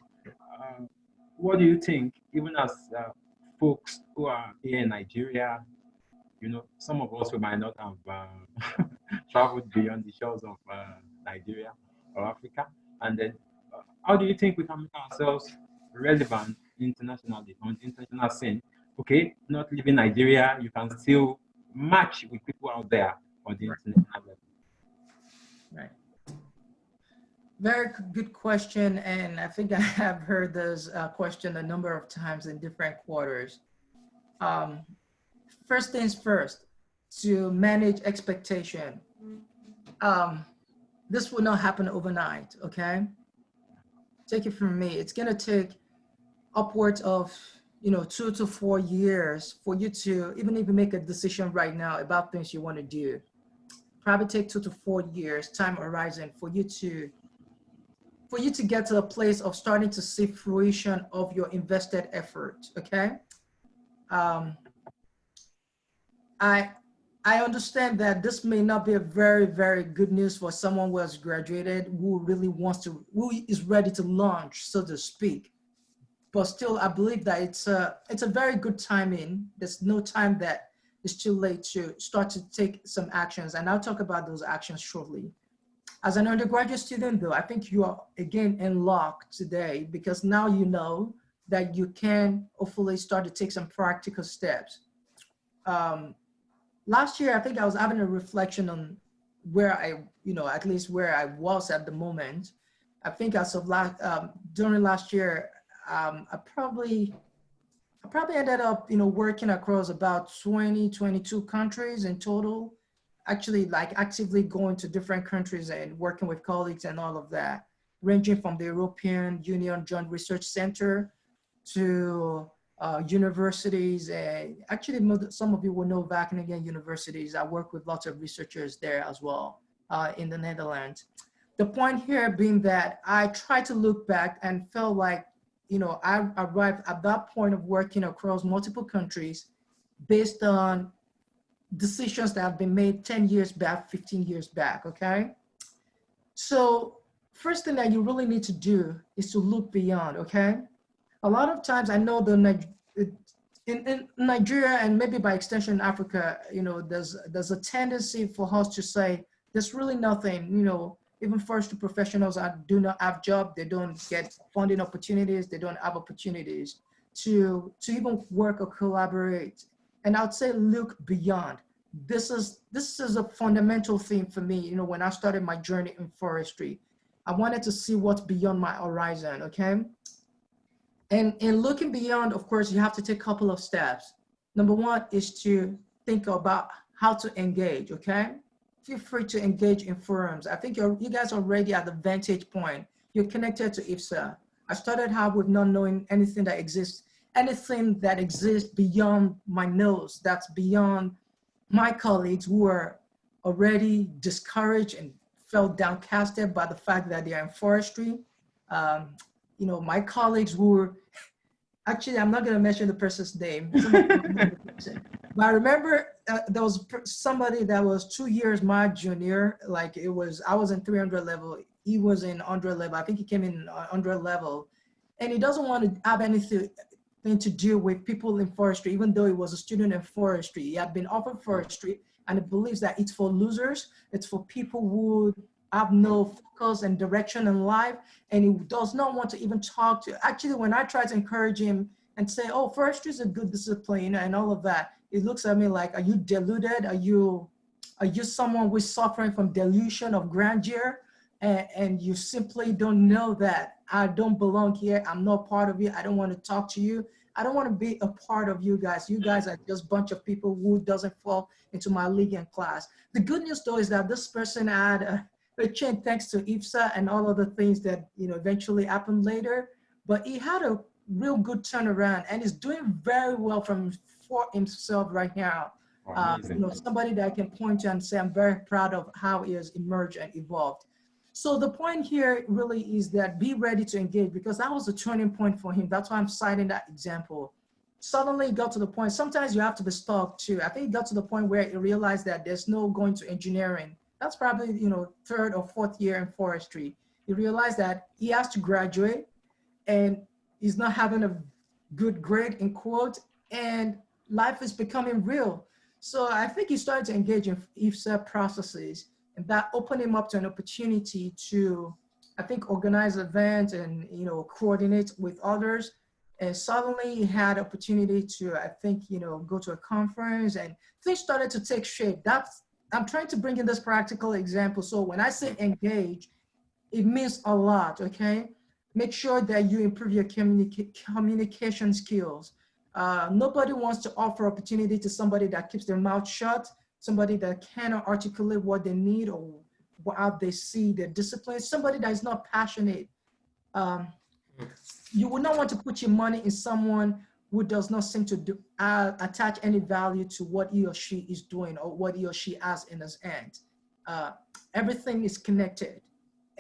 Speaker 4: what do you think, even as folks who are here in Nigeria, some of us, we might not have traveled beyond the shores of Nigeria or Africa. And then, how do you think we can make ourselves relevant internationally, on the international scene? Okay, not leaving Nigeria, you can still match with people out there on the international level.
Speaker 5: Right. Very good question. And I think I have heard this question a number of times in different quarters. First things first, to manage expectation. This will not happen overnight, okay? Take it from me. It's gonna take upwards of 2 to 4 years for you to even make a decision right now about things you want to do. Probably take 2 to 4 years time horizon for you to get to a place of starting to see fruition of your invested effort. Okay. I understand that this may not be a very, very good news for someone who has graduated, who is ready to launch, so to speak. But still, I believe that it's a very good timing. There's no time that it's too late to start to take some actions. And I'll talk about those actions shortly. As an undergraduate student though, I think you are again in luck today, because now you know that you can hopefully start to take some practical steps. Last year, I think I was having a reflection on where at least where I was at the moment. I think as of during last year, I probably ended up, working across about 22 countries in total, actually like actively going to different countries and working with colleagues and all of that, ranging from the European Union Joint Research Center to universities. And actually, some of you will know Wageningen universities. I work with lots of researchers there as well in the Netherlands. The point here being that I tried to look back and felt like, I arrived at that point of working across multiple countries based on decisions that have been made 10 years back, 15 years back, okay? So first thing that you really need to do is to look beyond, okay? A lot of times I know in Nigeria and maybe by extension in Africa, there's a tendency for us to say, there's really nothing, even forestry professionals do not have jobs, they don't get funding opportunities, they don't have opportunities to even work or collaborate. And I'd say look beyond. This is a fundamental thing for me, when I started my journey in forestry. I wanted to see what's beyond my horizon, okay? And in looking beyond, of course, you have to take a couple of steps. Number one is to think about how to engage, okay? Feel free to engage in forums. I think you guys are already at the vantage point. You're connected to IFSA. I started out with not knowing anything that exists beyond my nose, that's beyond my colleagues who are already discouraged and felt downcasted by the fact that they are in forestry. My colleagues who were, actually, I'm not going to mention the person's name, But I remember there was somebody that was 2 years my junior. Like I was in 300 level. He was in 100 level. I think he came in 100 level, and he doesn't want to have anything to do with people in forestry, even though he was a student in forestry. He had been offered forestry, and he believes that it's for losers. It's for people who have no focus and direction in life, and he does not want to even talk to. Actually, when I try to encourage him and say, oh, forestry is a good discipline and all of that, he looks at me like, are you deluded? Are you someone who's suffering from delusion of grandeur? And you simply don't know that I don't belong here. I'm not part of you. I don't want to talk to you. I don't want to be a part of you guys. You guys are just a bunch of people who doesn't fall into my league and class. The good news though is that this person had a change thanks to IFSA and all of the things that eventually happened later. But he had a real good turnaround and is doing very well for himself right now. Somebody that I can point to and say I'm very proud of how he has emerged and evolved. So the point here really is that be ready to engage, because that was a turning point for him. That's why I'm citing that example. Suddenly it got to the point, sometimes you have to be stuck too. I think it got to the point where he realized that there's no going to engineering. That's probably, third or fourth year in forestry. He realized that he has to graduate and he's not having a good grade in quote, and life is becoming real. So I think he started to engage in IFSA processes, and that opened him up to an opportunity to, I think, organize events and, coordinate with others. And suddenly he had opportunity to, I think, go to a conference, and things started to take shape. I'm trying to bring in this practical example. So when I say engage, it means a lot, okay? Make sure that you improve your communication skills. Nobody wants to offer opportunity to somebody that keeps their mouth shut, somebody that cannot articulate what they need or how they see their discipline, somebody that is not passionate. You would not want to put your money in someone who does not seem to attach any value to what he or she is doing or what he or she has in his hand. Everything is connected.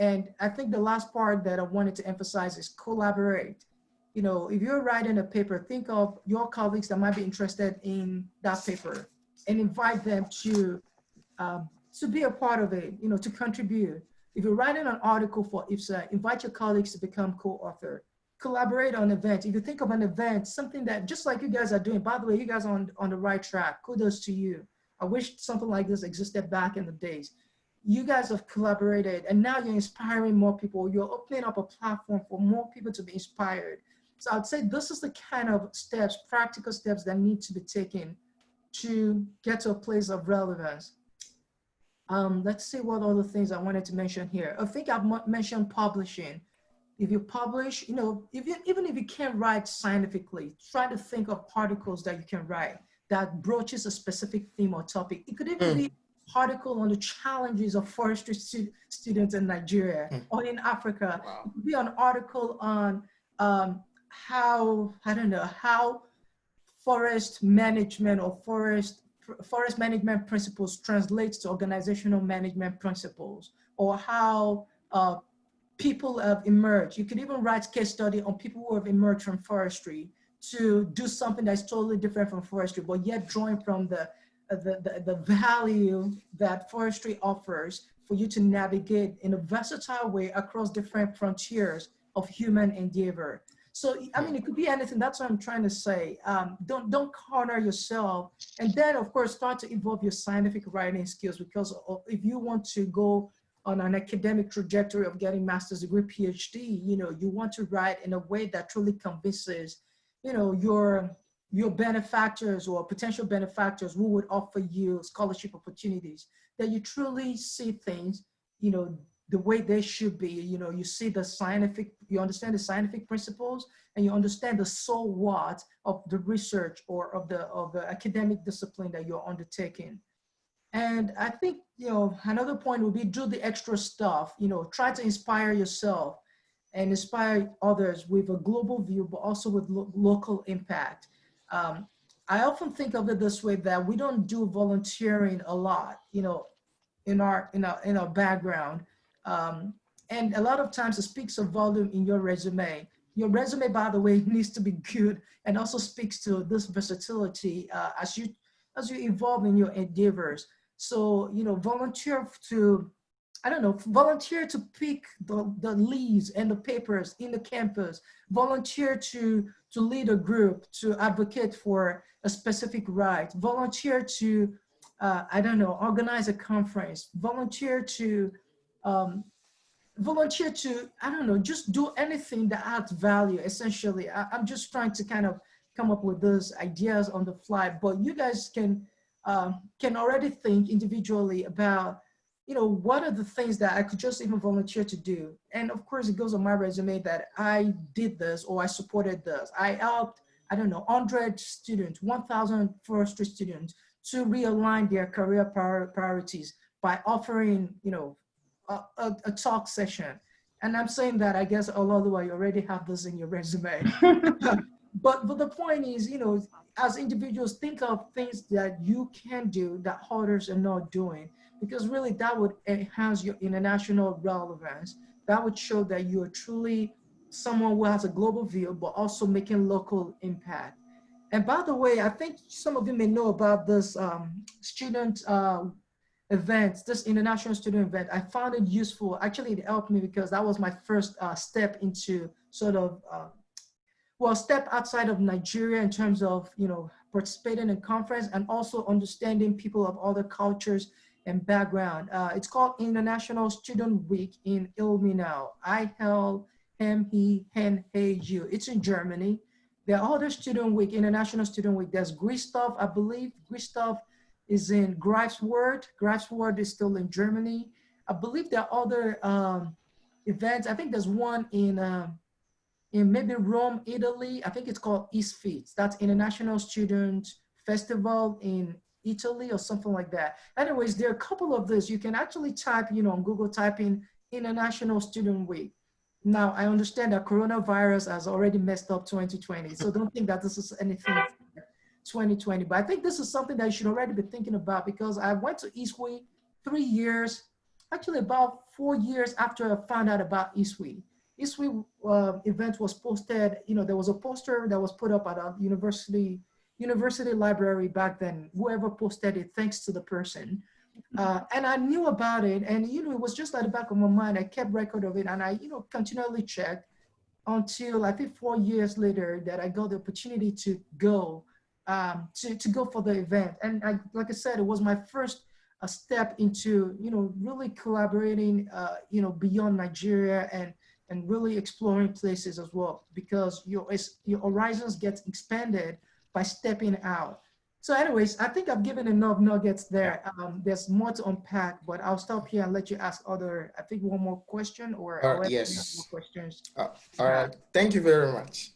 Speaker 5: And I think the last part that I wanted to emphasize is collaborate. If you're writing a paper, think of your colleagues that might be interested in that paper and invite them to be a part of it, to contribute. If you're writing an article for IFSA, invite your colleagues to become co-author. Collaborate on events. If you think of an event, something that just like you guys are doing, by the way, you guys are on the right track. Kudos to you. I wish something like this existed back in the days. You guys have collaborated and now you're inspiring more people. You're opening up a platform for more people to be inspired. So I'd say this is the kind of steps, practical steps that need to be taken to get to a place of relevance. Let's see what other things I wanted to mention here. I think I've mentioned publishing. If you publish, even if you can't write scientifically, try to think of articles that you can write that broaches a specific theme or topic. It could even be an article on the challenges of forestry students in Nigeria or in Africa. Wow. It could be an article on how forest management or forest management principles translates to organizational management principles, or how people have emerged. You could even write case study on people who have emerged from forestry to do something that's totally different from forestry, but yet drawing from the value that forestry offers for you to navigate in a versatile way across different frontiers of human endeavor. So, I mean, it could be anything. That's what I'm trying to say. Don't corner yourself. And then, of course, start to evolve your scientific writing skills, because if you want to go on an academic trajectory of getting master's degree, PhD, you want to write in a way that truly convinces, your benefactors or potential benefactors who would offer you scholarship opportunities, that you truly see things, the way they should be. You see you understand the scientific principles, and you understand the so what of the research or of the academic discipline that you're undertaking. And I think, another point would be do the extra stuff, try to inspire yourself and inspire others with a global view, but also with local impact. I often think of it this way, that we don't do volunteering a lot, in our background. And a lot of times it speaks of volume in your resume. Your resume, by the way, needs to be good and also speaks to this versatility as you evolve in your endeavors. So, you know, volunteer to, I don't know, volunteer to pick the leaves and the papers in the campus, volunteer to lead a group, to advocate for a specific right, volunteer to, I don't know, organize a conference, volunteer to, I don't know, just do anything that adds value, essentially. I'm just trying to kind of come up with those ideas on the fly, but you guys can already think individually about, you know, what are the things that I could just even volunteer to do? And of course, it goes on my resume that I did this or I supported this. I helped, I don't know, 100 students, 1,000 forestry students to realign their career priorities by offering, you know, a talk session. And I'm saying that, I guess, although I already have this in your resume. But the point is, you know, as individuals, think of things that you can do that others are not doing, because really that would enhance your international relevance. That would show that you are truly someone who has a global view, but also making local impact. And by the way, I think some of you may know about this student event, this international student event. I found it useful. Actually, it helped me because that was my first step into sort of, well, step outside of Nigeria in terms of, you know, participating in conference and also understanding people of other cultures and background. It's called International Student Week in Ilmenau, ILMENAU. It's in Germany. There are other student week, International Student Week. There's Greifswald, I believe. Greifswald is in Greifswald. Greifswald is still in Germany. I believe there are other events. I think there's one in maybe Rome, Italy. I think it's called ISFIT. That's International Student Festival in Italy or something like that. Anyways, there are a couple of this. You can actually type, you know, on Google, type in International Student Week. Now, I understand that coronavirus has already messed up 2020. So don't think that this is anything 2020. But I think this is something that you should already be thinking about, because I went to ISWI 3 years, actually about 4 years after I found out about ISWI. ISWI event was posted, you know, there was a poster that was put up at a university library back then. Whoever posted it, thanks to the person. And I knew about it, and, you know, it was just at the back of my mind. I kept record of it, and I, you know, continually checked until I think 4 years later that I got the opportunity to go for the event. And like I said, it was my first step into, you know, really collaborating, you know, beyond Nigeria and really exploring places as well, because your horizons get expanded by stepping out. So anyways, I think I've given enough nuggets there. There's more to unpack, but I'll stop here and let you ask I think one more question, or
Speaker 3: yes.
Speaker 5: more questions.
Speaker 3: All right, thank you very much.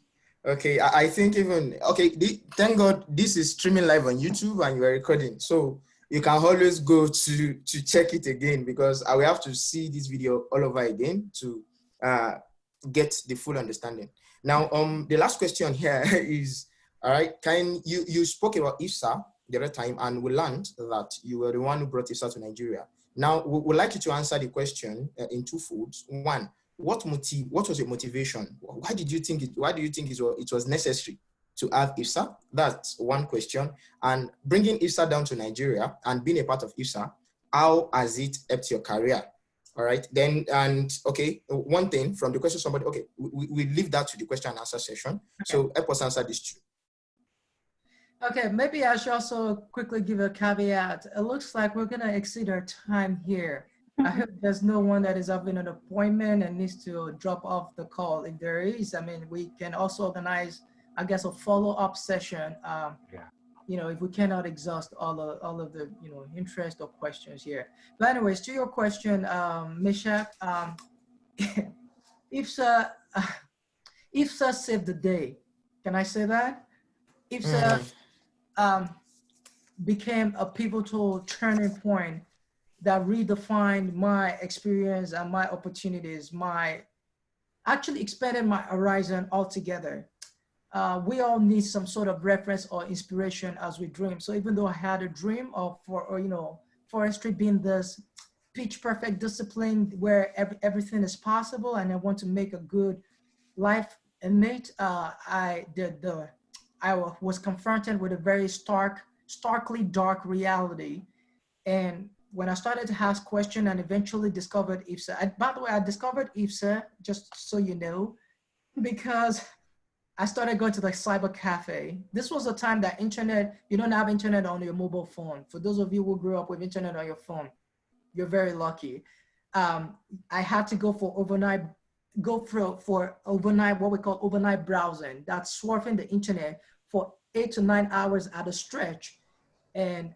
Speaker 3: Okay, I think even, okay, thank God this is streaming live on YouTube and you are recording. So you can always go to check it again, because I will have to see this video all over again to get the full understanding. Now, the last question here is, all right, you spoke about IFSA the other time, and we learned that you were the one who brought IFSA to Nigeria. Now, we would like you to answer the question in two folds. One, what was your motivation? Why do you think it was necessary to have IFSA? That's one question. And bringing IFSA down to Nigeria and being a part of IFSA, how has it helped your career? All right, then, and okay, one thing from the question somebody, okay, we leave that to the question and answer session. Okay. So help us answer this too.
Speaker 5: Okay, maybe I should also quickly give a caveat. It looks like we're gonna exceed our time here. I hope there's no one that is having an appointment and needs to drop off the call. If there is, I mean, we can also organize, I guess, a follow-up session. You know, if we cannot exhaust all of the, you know, interest or questions here. But anyways, to your question, Meshach, IFSA saved the day. Can I say that? IFSA became a pivotal turning point that redefined my experience and my opportunities, actually expanded my horizon altogether. We all need some sort of reference or inspiration as we dream. So even though I had a dream of, you know, forestry being this pitch perfect discipline where everything is possible, and I want to make a good life in it, I was confronted with a very stark starkly dark reality. And when I started to ask questions and eventually discovered IFSA, by the way, I discovered IFSA, just so you know, because I started going to the cyber cafe. This was the time that internet, you don't have internet on your mobile phone. For those of you who grew up with internet on your phone, you're very lucky. I had to go for overnight, what we call overnight browsing. That's surfing the internet for 8 to 9 hours at a stretch. And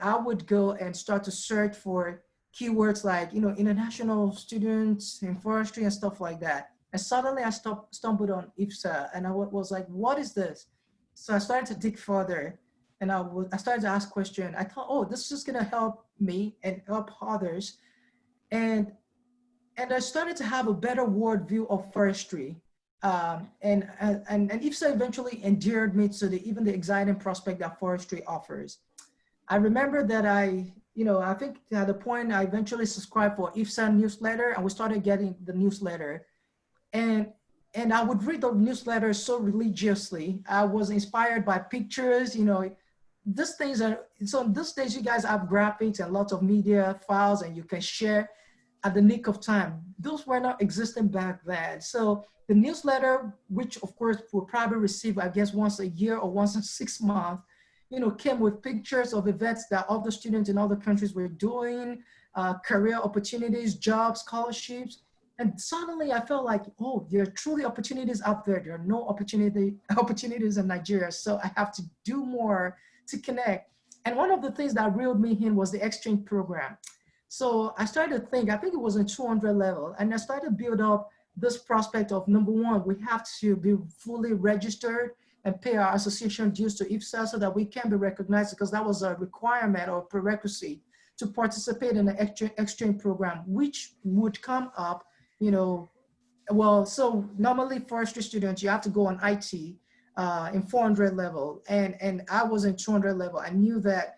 Speaker 5: I would go and start to search for keywords like, international students in forestry and stuff like that. And suddenly I stumbled on IFSA, and I was like, what is this? So I started to dig further, and I started to ask questions. I thought, oh, this is just gonna help me and help others. And I started to have a better worldview of forestry. And IFSA eventually endeared me to even the exciting prospect that forestry offers. I remember that I think at the point I eventually subscribed for IFSA newsletter, and we started getting the newsletter. And I would read the newsletter so religiously. I was inspired by pictures, these things are, so these days you guys have graphics and lots of media files, and you can share at the nick of time. Those were not existing back then. So the newsletter, which of course we'll probably receive, I guess, once a year or once in 6 months, came with pictures of events that other students in other countries were doing, career opportunities, jobs, scholarships. And suddenly I felt like, oh, there are truly opportunities out there. There are no opportunities in Nigeria. So I have to do more to connect. And one of the things that reeled me in was the exchange program. So I started to think, I think it was in 200 level, and I started to build up this prospect of, number one, we have to be fully registered and pay our association dues to IFSA so that we can be recognized, because that was a requirement or prerequisite to participate in the exchange program, which would come up, so normally forestry students, you have to go on IT in 400 level, and I was in 200 level. I knew that,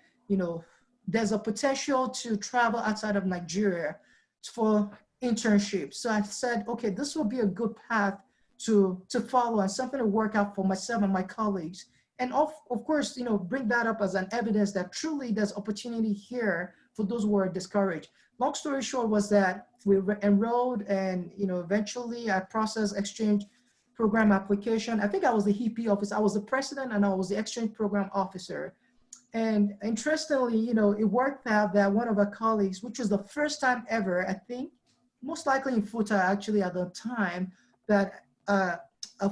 Speaker 5: there's a potential to travel outside of Nigeria for internships. So I said, okay, this will be a good path to follow and something to work out for myself and my colleagues. And of course, bring that up as an evidence that truly there's opportunity here for those who are discouraged. Long story short was that we enrolled, and eventually I processed exchange program application. I think I was the EP officer. I was the president and I was the exchange program officer. And interestingly, it worked out that one of our colleagues, which was the first time ever, I think, most likely in FUTA actually at the time, that a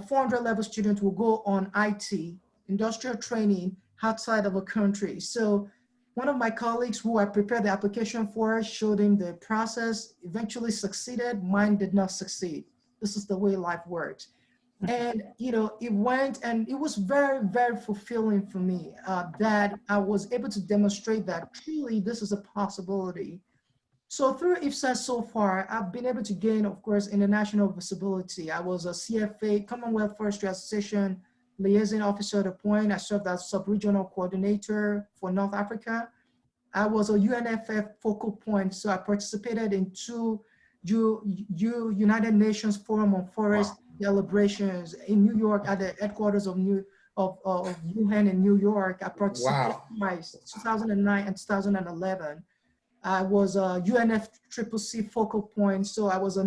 Speaker 5: 400 level student will go on IT, industrial training, outside of a country. So one of my colleagues who I prepared the application for showed him the process, eventually succeeded. Mine did not succeed. This is the way life works. And, it went, and it was very, very fulfilling for me that I was able to demonstrate that truly this is a possibility. So through IFSA so far, I've been able to gain, of course, international visibility. I was a CFA, Commonwealth Forestry Association liaison officer at a point. I served as sub-regional coordinator for North Africa. I was a UNFF focal point, so I participated in 2 United Nations Forum on Forest deliberations in New York at the headquarters of UN in New York. I participated twice, 2009 and 2011. I was a UNFCCC focal point, so I was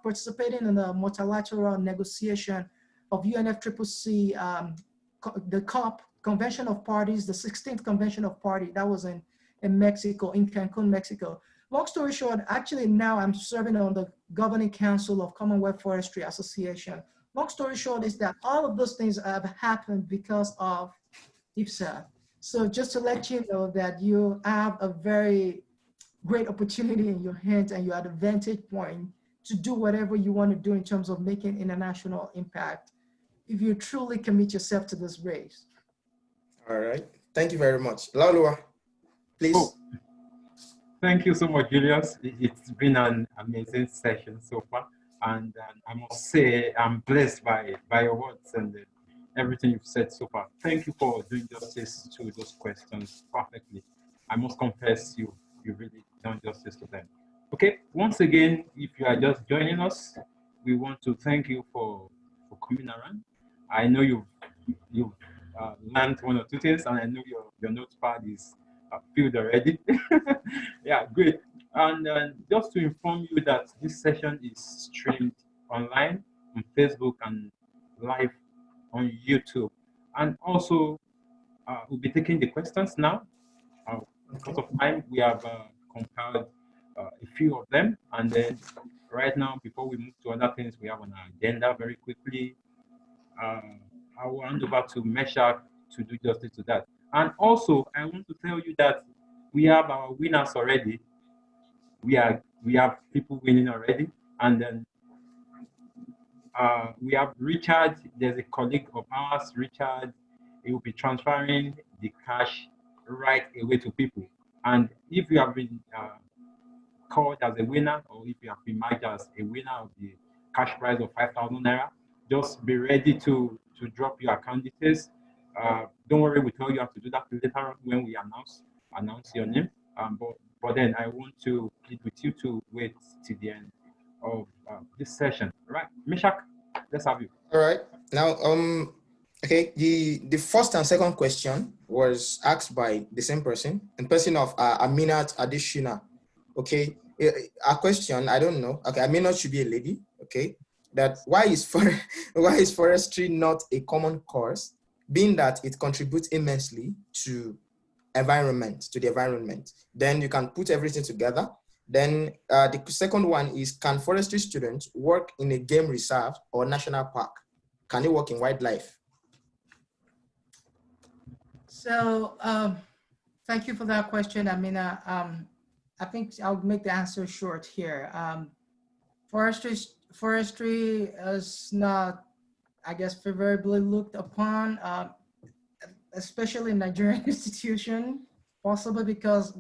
Speaker 5: participating in the multilateral negotiation of UNFCCC, the COP, Convention of Parties, the 16th Convention of Party. That was in Mexico, in Cancun, Mexico. Long story short, actually now I'm serving on the governing council of Commonwealth Forestry Association. Long story short is that all of those things have happened because of IFSA. So just to let you know that you have a very great opportunity in your hands, and you're at a vantage point to do whatever you want to do in terms of making international impact, if you truly commit yourself to this race.
Speaker 3: All right. Thank you very much. Laulua, please.
Speaker 4: Oh, thank you so much, Julius. It's been an amazing session so far. And I must say, I'm blessed by your words and everything you've said so far. Thank you for doing justice to those questions perfectly. I must confess, you really done justice to them. Okay, once again, if you are just joining us, we want to thank you for coming around. I know you've learned one or two things, and I know your notepad is filled already. Yeah, great. And just to inform you that this session is streamed online on Facebook and live on YouTube. And also, we'll be taking the questions now. Because of time, we have compiled a few of them. And then right now, before we move to other things we have on our agenda very quickly, I will hand over to Meshach to do justice to that. And also, I want to tell you that we have our winners already. We have people winning already, and then we have Richard. There's a colleague of ours, Richard. He will be transferring the cash right away to people. And if you have been called as a winner, or if you have been marked as a winner of the cash prize of 5,000 naira, just be ready to drop your account details. Don't worry, we tell you how to do that later on when we announce your name. But then I want to plead with you to wait till the end of this session. Right, Meshach, let's have you.
Speaker 3: All right. Now, okay, the first and second question was asked by the same person, in person of Aminat Adishina. Okay, a question, I don't know. Okay, Aminat should be a lady. Okay, that why is forestry not a common course, being that it contributes immensely to the environment. Then you can put everything together. Then the second one is, can forestry students work in a game reserve or national park? Can they work in wildlife?
Speaker 5: So thank you for that question, Amina. I think I'll make the answer short here. Forestry is not, I guess, favorably looked upon, especially in Nigerian institution, possibly because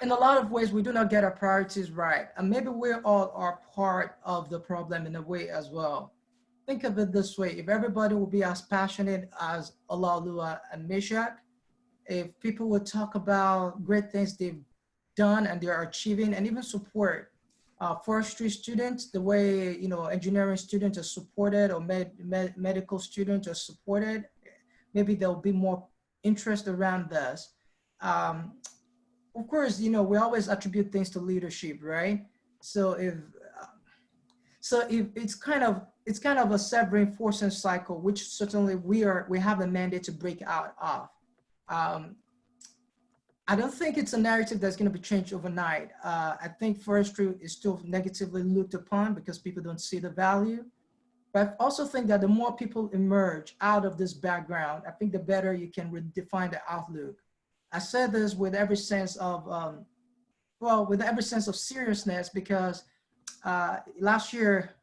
Speaker 5: in a lot of ways, we do not get our priorities right. And maybe we all are part of the problem in a way as well. Think of it this way: if everybody would be as passionate as Olaoluwa and Meshach, if people would talk about great things they've done and they're achieving, and even support forestry students the way engineering students are supported, or medical students are supported, maybe there'll be more interest around this. Of course, we always attribute things to leadership, right? So if it's kind of a self-reinforcing cycle, which certainly we have a mandate to break out of. I don't think it's a narrative that's going to be changed overnight. I think forestry is still negatively looked upon because people don't see the value. But I also think that the more people emerge out of this background, I think the better you can redefine the outlook. I said this with every sense of, seriousness, because last year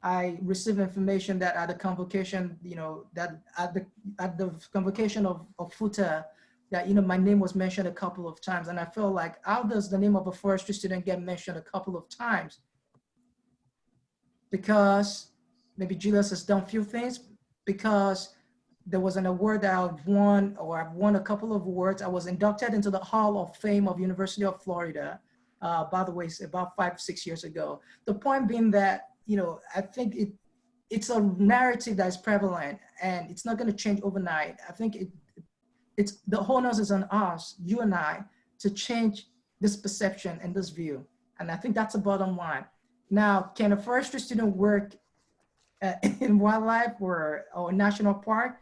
Speaker 5: I received information that at the convocation, that at the convocation of FUTA, that my name was mentioned a couple of times, and I feel like, how does the name of a forestry student get mentioned a couple of times? Because maybe Julius has done few things, because there was an award that I've won a couple of awards. I was inducted into the Hall of Fame of University of Florida, by the way, about 5-6 years ago. The point being that, I think it's a narrative that is prevalent, and it's not going to change overnight. I think it's the onus is on us, you and I, to change this perception and this view. And I think that's the bottom line. Now, can a forestry student work in wildlife or national park?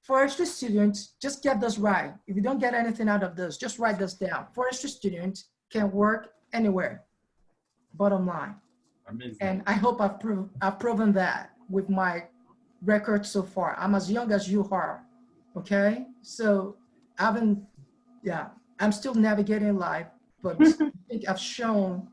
Speaker 5: Forestry students, just get this right. If you don't get anything out of this, just write this down. Forestry students can work anywhere, bottom line.
Speaker 4: Amazing.
Speaker 5: And I hope I've proven that with my record so far. I'm as young as you are, okay? So I'm still navigating life, but I think I've shown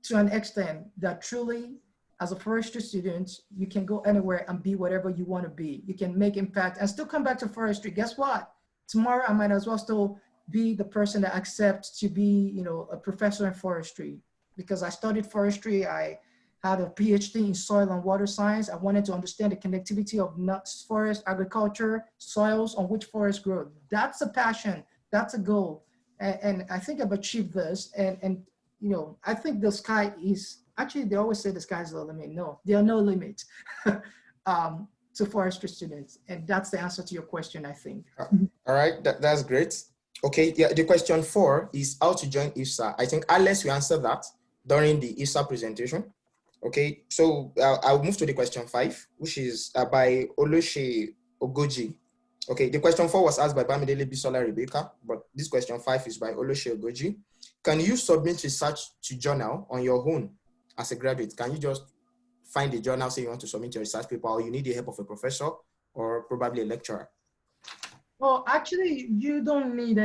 Speaker 5: to an extent that truly, as a forestry student, you can go anywhere and be whatever you want to be. You can make impact and still come back to forestry. Guess what? Tomorrow, I might as well still be the person that accepts to be, a professor in forestry, because I studied forestry. I had a PhD in soil and water science. I wanted to understand the connectivity of forest, agriculture, soils on which forests grow. That's a passion. That's a goal. And I think I've achieved this. And I think the sky is, actually, they always say the sky's the limit. No, there are no limits to forestry students. And that's the answer to your question, I think.
Speaker 3: All right, that's great. Okay, yeah, the question 4 is how to join IFSA. I think Alex will answer that during the IFSA presentation. Okay, so I'll move to the question 5, which is by Oloshe Ogoji. Okay, the question 4 was asked by Bamidele Bisola Rebecca, but this question 5 is by Oloshe Ogoji. Can you submit research to journal on your own as a graduate? Can you just find a journal, say you want to submit your research paper, or you need the help of a professor or probably a lecturer?
Speaker 5: Well, actually, you don't need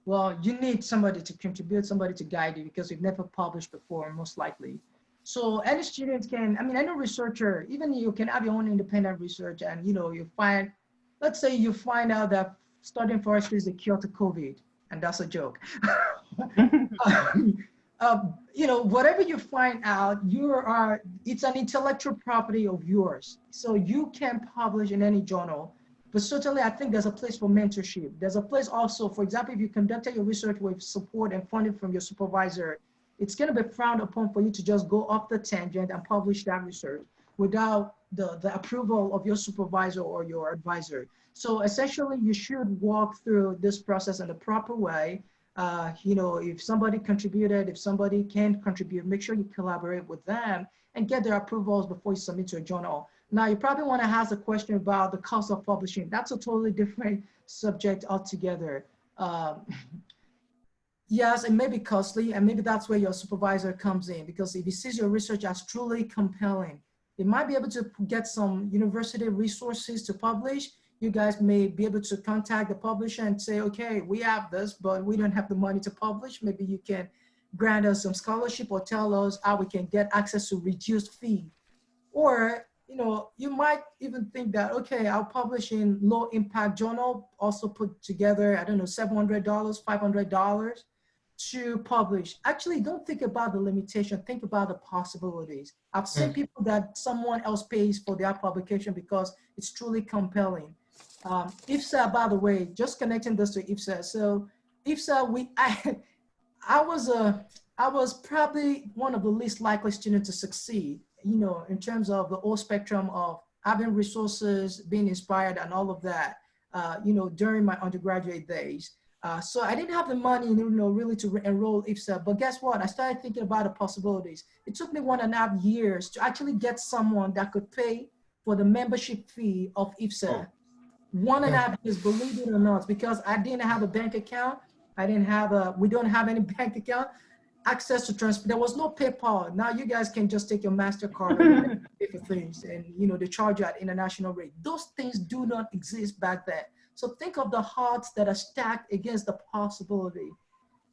Speaker 5: well, you need somebody to contribute, somebody to guide you, because you've never published before, most likely. So any student can, I mean, any researcher, even you can have your own independent research, and, you know, you find, let's say you find out that studying forestry is the cure to COVID, and that's a joke. You know, whatever you find out, it's an intellectual property of yours. So you can publish in any journal. But certainly, I think there's a place for mentorship. There's a place also, for example, if you conducted your research with support and funding from your supervisor, it's going to be frowned upon for you to just go off the tangent and publish that research without the approval of your supervisor or your advisor. So essentially, you should walk through this process in the proper way. You know, if somebody contributed, if somebody can contribute, make sure you collaborate with them and get their approvals before you submit to a journal. Now, you probably want to ask a question about the cost of publishing. That's a totally different subject altogether. Yes, it may be costly, and maybe that's where your supervisor comes in, because if he sees your research as truly compelling, they might be able to get some university resources to publish. You guys may be able to contact the publisher and say, okay, we have this, but we don't have the money to publish. Maybe you can grant us some scholarship or tell us how we can get access to reduced fee. Or, you know, you might even think that, okay, I'll publish in low impact journal, also put together, I don't know, $700, $500 to publish. Actually, don't think about the limitation, think about the possibilities. I've seen people that someone else pays for their publication because it's truly compelling. IFSA, by the way, just connecting this to IFSA. So IFSA, I was probably one of the least likely students to succeed, you know, in terms of the whole spectrum of having resources, being inspired and all of that, you know, during my undergraduate days. So I didn't have the money, you know, really to enroll IFSA, but guess what? I started thinking about the possibilities. It took me 1.5 years to actually get someone that could pay for the membership fee of IFSA. 1.5 years, believe it or not, because I didn't have a bank account. We don't have any bank account, access to transfer. There was no PayPal. Now you guys can just take your MasterCard and pay for things, and, you know, they charge you at international rate. Those things do not exist back then. So think of the odds that are stacked against the possibility.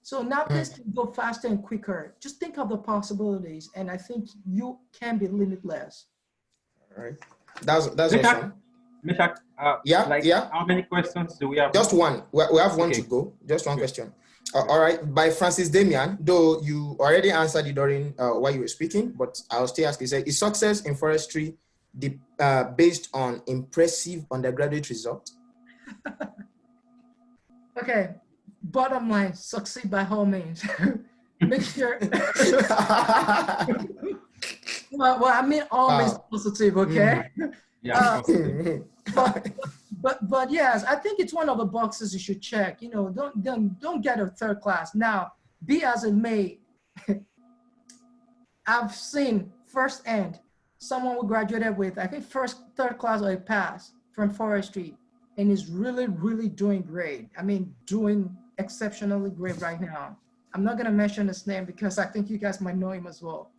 Speaker 5: So now things can go faster and quicker. Just think of the possibilities, and I think you can be limitless. All right,
Speaker 3: that's awesome.
Speaker 4: Mishak, how many questions do we have?
Speaker 3: Just one. We have one to go. Just one question. All right, by Francis Damian, though you already answered it during while you were speaking, but I'll still ask you, say, is success in forestry based on impressive undergraduate results?
Speaker 5: Okay, bottom line, succeed by all means. Make sure. well, I mean all means positive, okay?
Speaker 4: Yeah.
Speaker 5: But yes, I think it's one of the boxes you should check. You know, don't get a third class. Now, be as it may, I've seen firsthand someone who graduated with, I think, third class or a pass from forestry, and is really, really doing great. I mean, doing exceptionally great right now. I'm not gonna mention his name because I think you guys might know him as well.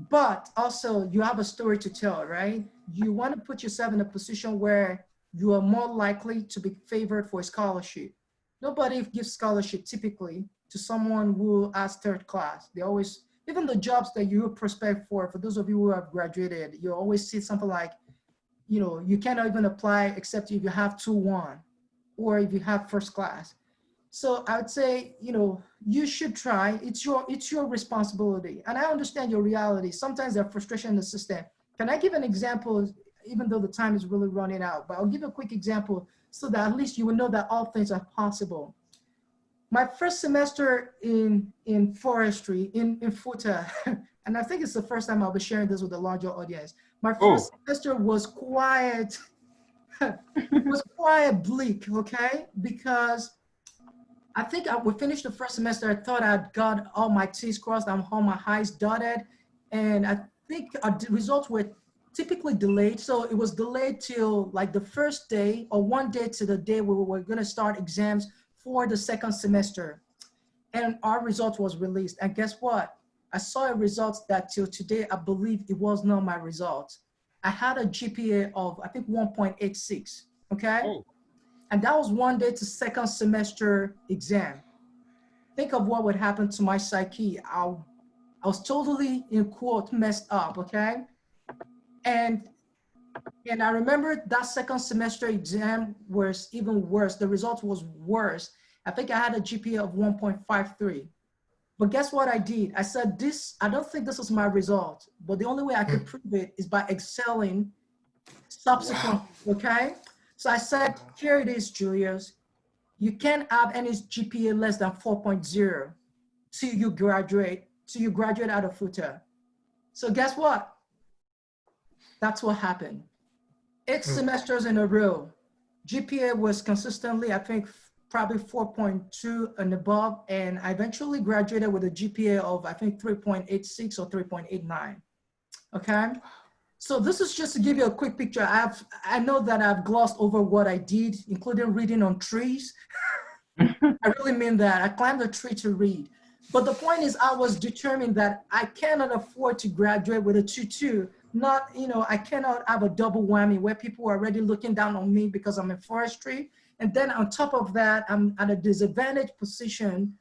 Speaker 5: But also, you have a story to tell, right? You want to put yourself in a position where you are more likely to be favored for a scholarship. Nobody gives scholarship typically to someone who has third class. They always, even the jobs that you prospect for those of you who have graduated, you always see something like, you know, you cannot even apply except if you have 2-1 or if you have first class. So I would say, you know, you should try. It's your responsibility. And I understand your reality. Sometimes there's frustration in the system. Can I give an example, even though the time is really running out? But I'll give a quick example so that at least you will know that all things are possible. My first semester in forestry, in FUTA, and I think it's the first time I'll be sharing this with a larger audience. My first semester was quite, was quite bleak, okay? Because I think we finished the first semester. I thought I'd got all my T's crossed and all my I's dotted. And I think the results were typically delayed. So it was delayed till like the first day or one day to the day where we were gonna start exams for the second semester. And our results was released. And guess what? I saw a result that till today, I believe it was not my result. I had a GPA of, I think 1.86, okay?
Speaker 4: Oh.
Speaker 5: And that was one day to second semester exam. Think of what would happen to my psyche. I was totally, in quote, messed up, okay? And I remember that second semester exam was even worse. The result was worse. I think I had a GPA of 1.53. But guess what I did? I said, I don't think this is my result, but the only way I could prove it is by excelling subsequently, okay? So I said, here it is, Julius. You can't have any GPA less than 4.0 till you graduate out of FUTA. So guess what? That's what happened. 8 semesters in a row. GPA was consistently, I think, probably 4.2 and above, and I eventually graduated with a GPA of, I think, 3.86 or 3.89, okay? So this is just to give you a quick picture. I know that I've glossed over what I did, including reading on trees. I really mean that. I climbed a tree to read. But the point is, I was determined that I cannot afford to graduate with a 2.2. Not, I cannot have a double whammy where people are already looking down on me because I'm in forestry. And then on top of that, I'm at a disadvantaged position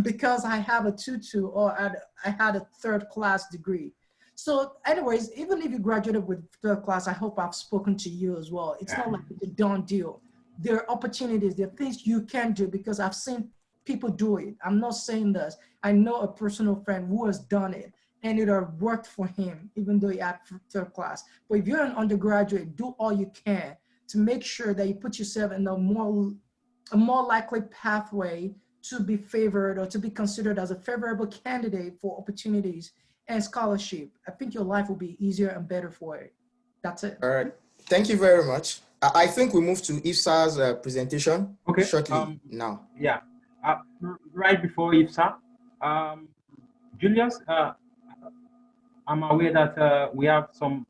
Speaker 5: because I have a 2.2 or I had a third class degree. So anyways, even if you graduated with third class, I hope I've spoken to you as well. It's not like it's a done deal. There are opportunities, there are things you can do because I've seen people do it. I'm not saying this. I know a personal friend who has done it and it has worked for him, even though he had third class. But if you're an undergraduate, do all you can to make sure that you put yourself in a more likely pathway to be favored or to be considered as a favorable candidate for opportunities and scholarship. I think your life will be easier and better for it. That's it.
Speaker 3: All right. Thank you very much. I think we move to IFSA's presentation shortly now.
Speaker 4: Yeah. Right before IFSA, Julius, I'm aware that we have some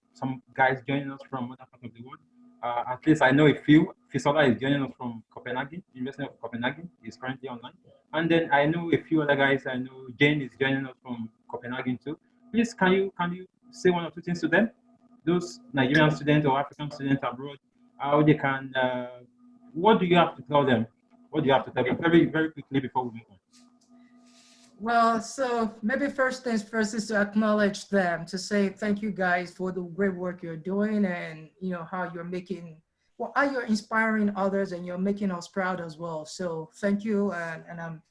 Speaker 4: guys joining us from other parts of the world. At least I know a few. Fisola is joining us from Copenhagen, University of Copenhagen. He's currently online. And then I know a few other guys. I know Jane is joining us from Copenhagen too. Please, can you say one or two things to them? Those Nigerian students or African students abroad, how they can, what do you have to tell them? What do you have to tell them very, very quickly before we move on?
Speaker 5: Well, so maybe first things first is to acknowledge them, to say thank you guys for the great work you're doing and how you're making, how you're inspiring others and you're making us proud as well. So thank you, and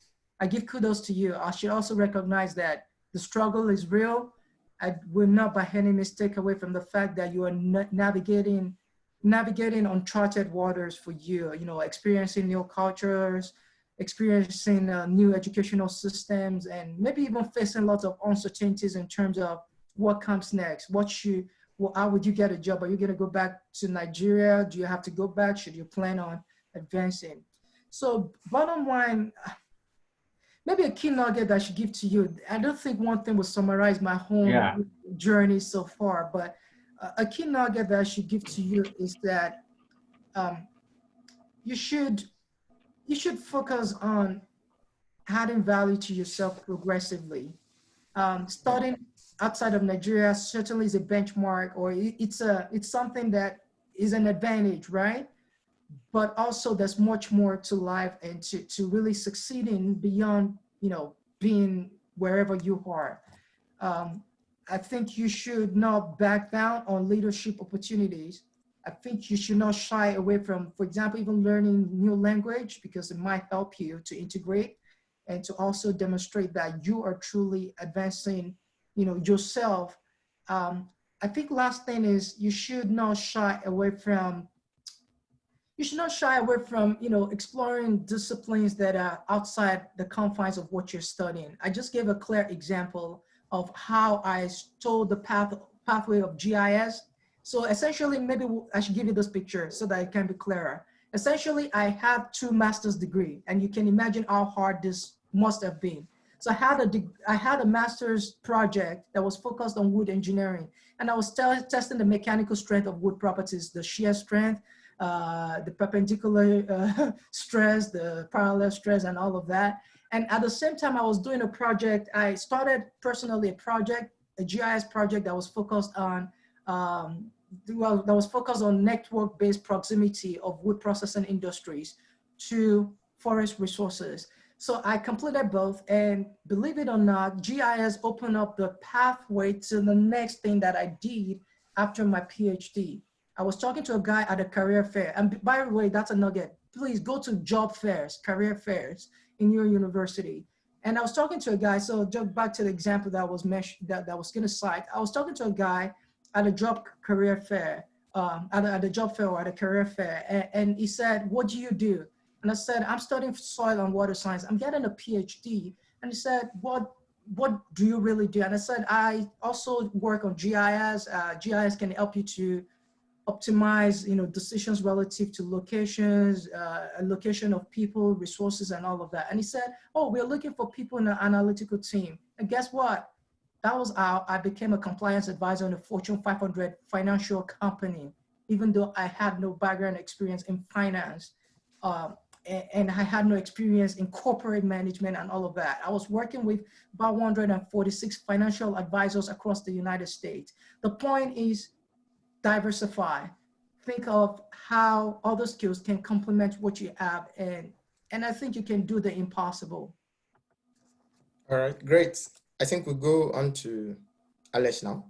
Speaker 5: I give kudos to you. I should also recognize that the struggle is real. I will not by any means take away from the fact that you are navigating uncharted waters for you, experiencing new cultures, experiencing new educational systems, and maybe even facing lots of uncertainties in terms of what comes next. How would you get a job? Are you going to go back to Nigeria? Do you have to go back? Should you plan on advancing? So bottom line, maybe a key nugget that I should give to you. I don't think one thing will summarize my whole journey so far, but a key nugget that I should give to you is that you should focus on adding value to yourself progressively. Studying outside of Nigeria certainly is a benchmark, or it's something that is an advantage, right? But also there's much more to life and to really succeeding beyond, being wherever you are. I think you should not back down on leadership opportunities. I think you should not shy away from, for example, even learning new language, because it might help you to integrate and to also demonstrate that you are truly advancing, yourself. I think last thing is you should not shy away from, exploring disciplines that are outside the confines of what you're studying. I just gave a clear example of how I stole the pathway of GIS So essentially, maybe I should give you this picture so that it can be clearer. Essentially, I have 2 master's degree, and you can imagine how hard this must have been. So I had a master's project that was focused on wood engineering, and I was testing the mechanical strength of wood properties, the shear strength, the perpendicular stress, the parallel stress, and all of that. And at the same time, I was doing a project. I started personally a GIS project that was focused on network-based proximity of wood processing industries to forest resources. So I completed both, and believe it or not, GIS opened up the pathway to the next thing that I did after my PhD. I was talking to a guy at a career fair, and by the way, that's a nugget. Please go to job fairs, career fairs in your university. And I was talking to a guy, so just back to the example that was mentioned, that was going to cite. I was talking to a guy at a job career fair, at a job fair or at a career fair, and he said, "What do you do?" And I said, "I'm studying soil and water science. I'm getting a PhD." And he said, what do you really do? And I said, "I also work on GIS. GIS can help you to optimize, decisions relative to locations, location of people, resources, and all of that." And he said, "Oh, we're looking for people in the analytical team." And guess what? That was how I became a compliance advisor in a Fortune 500 financial company, even though I had no background experience in finance. And I had no experience in corporate management and all of that. I was working with about 146 financial advisors across the United States. The point is, diversify. Think of how other skills can complement what you have, and I think you can do the impossible.
Speaker 3: All right, great. I think we'll go on to Alex now.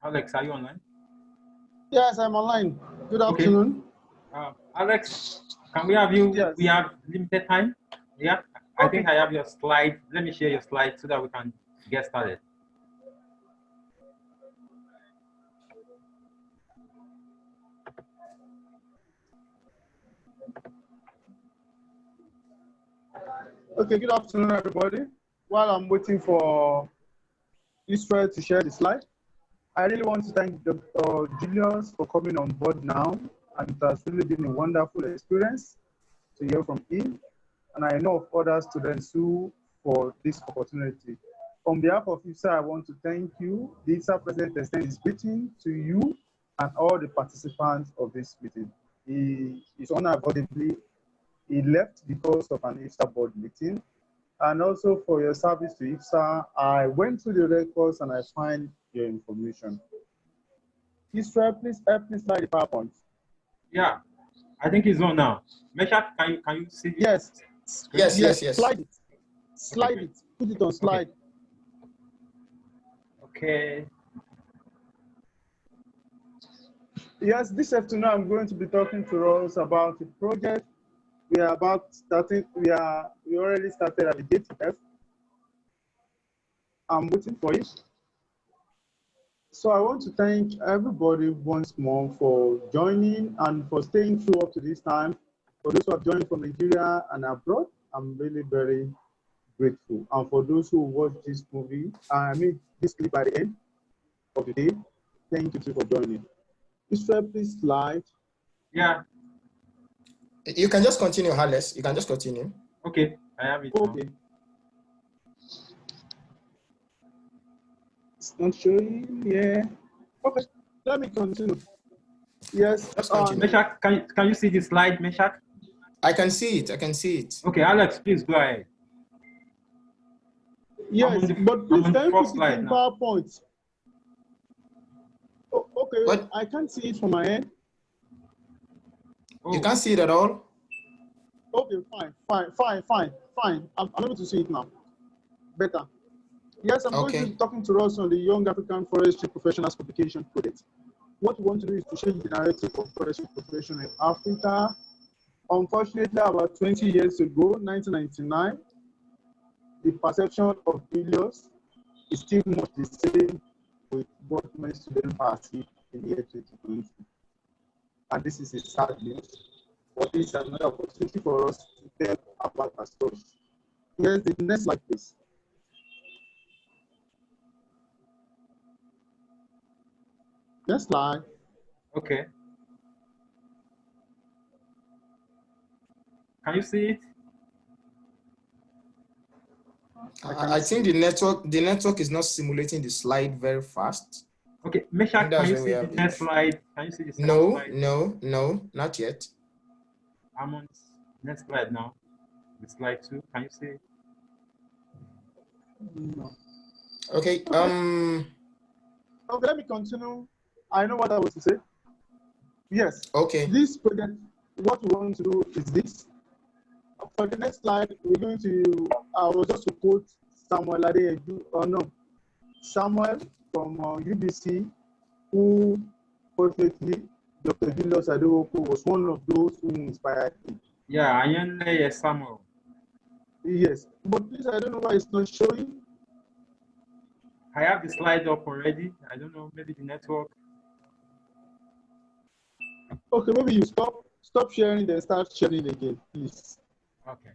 Speaker 4: Alex, are you online?
Speaker 2: Yes, I'm online. Good
Speaker 4: Okay.
Speaker 2: afternoon.
Speaker 4: Alex, can we have you?
Speaker 2: Yes.
Speaker 4: We have limited time. Yeah, I think I have your slide. Let me share your slide so that we can get started.
Speaker 2: Okay, good afternoon, everybody. While I'm waiting for Israel to share the slide, I really want to thank Dr. Julius for coming on board now, and it has really been a wonderful experience to hear from him. And I know of other students who for this opportunity. On behalf of IFSA, I want to thank you. The IFSA president extends his greeting to you and all the participants of this meeting. He is unavoidably, he left because of an IFSA board meeting. And also for your service to IFSA, I went through the records and I find your information. Israel, please help me slide the PowerPoint.
Speaker 4: Yeah, I think it's on now. Meshach, can you see?
Speaker 2: Yes.
Speaker 3: Yes.
Speaker 2: Slide it. Slide
Speaker 4: Okay.
Speaker 2: it. Put it on slide.
Speaker 4: Okay.
Speaker 2: Yes, this afternoon I'm going to be talking to us about a project we are about starting. We already started at the gate F. I'm waiting for it. So I want to thank everybody once more for joining and for staying through up to this time. For those who have joined from Nigeria and abroad, I'm really very grateful. And for those who watched this movie, this clip by the end of the day, thank you too for joining. Israel, please slide.
Speaker 4: Yeah.
Speaker 3: You can just continue, Alex. You can just continue.
Speaker 4: Okay, I have it.
Speaker 2: Okay.
Speaker 4: Now.
Speaker 2: It's not showing. Yeah. Okay. Let me continue. Yes.
Speaker 3: Just continue.
Speaker 4: Meshach, can you see the slide, Meshach?
Speaker 3: I can see it. I can see it.
Speaker 4: Okay, Alex, please go ahead.
Speaker 2: Yes, but please can you put it in
Speaker 4: now.
Speaker 2: PowerPoint? Oh, okay.
Speaker 3: What?
Speaker 2: I can't see it from my end.
Speaker 4: Oh.
Speaker 3: You can't see it at all?
Speaker 2: Okay, fine. I'm able to see it now. Better. Yes, I'm going to be talking to us on the Young African Forestry Professionals Publication Project. What we want to do is to change the narrative of forestry profession in Africa. Unfortunately, about 20 years ago, 1999, the perception of Julius is still not the same with what many students are seeing in the year 2020. And this is a sad news. But this is another opportunity for us to tell about our story. Here's the next slide, please. Next slide.
Speaker 4: Okay. Can you see it?
Speaker 3: I think the network is not simulating the slide very fast.
Speaker 4: Okay,
Speaker 3: I think
Speaker 4: Meshach, can
Speaker 3: that's
Speaker 4: you
Speaker 3: where we
Speaker 4: see the
Speaker 3: have the
Speaker 4: next
Speaker 3: issue.
Speaker 4: slide? Can you see the second
Speaker 3: No,
Speaker 4: slide?
Speaker 3: no, not yet.
Speaker 4: I'm on next slide now. The slide 2. Can you see it?
Speaker 2: No.
Speaker 3: Okay.
Speaker 2: Okay, let me continue. I know what I was to say. Yes.
Speaker 3: Okay.
Speaker 2: This project, what we want to do is this. For the next slide, we're going to, I was just to quote Samuel Adewopo, or no, Samuel from UBC, who fortunately, Dr. Julius Adewopo was one of those who inspired him.
Speaker 4: Yeah, Ayanleye Samuel.
Speaker 2: Yes, but please, I don't know why it's not showing.
Speaker 4: I have the slide up already. I don't know, maybe the network.
Speaker 2: Okay, maybe you stop sharing, then start sharing again, please.
Speaker 4: Okay.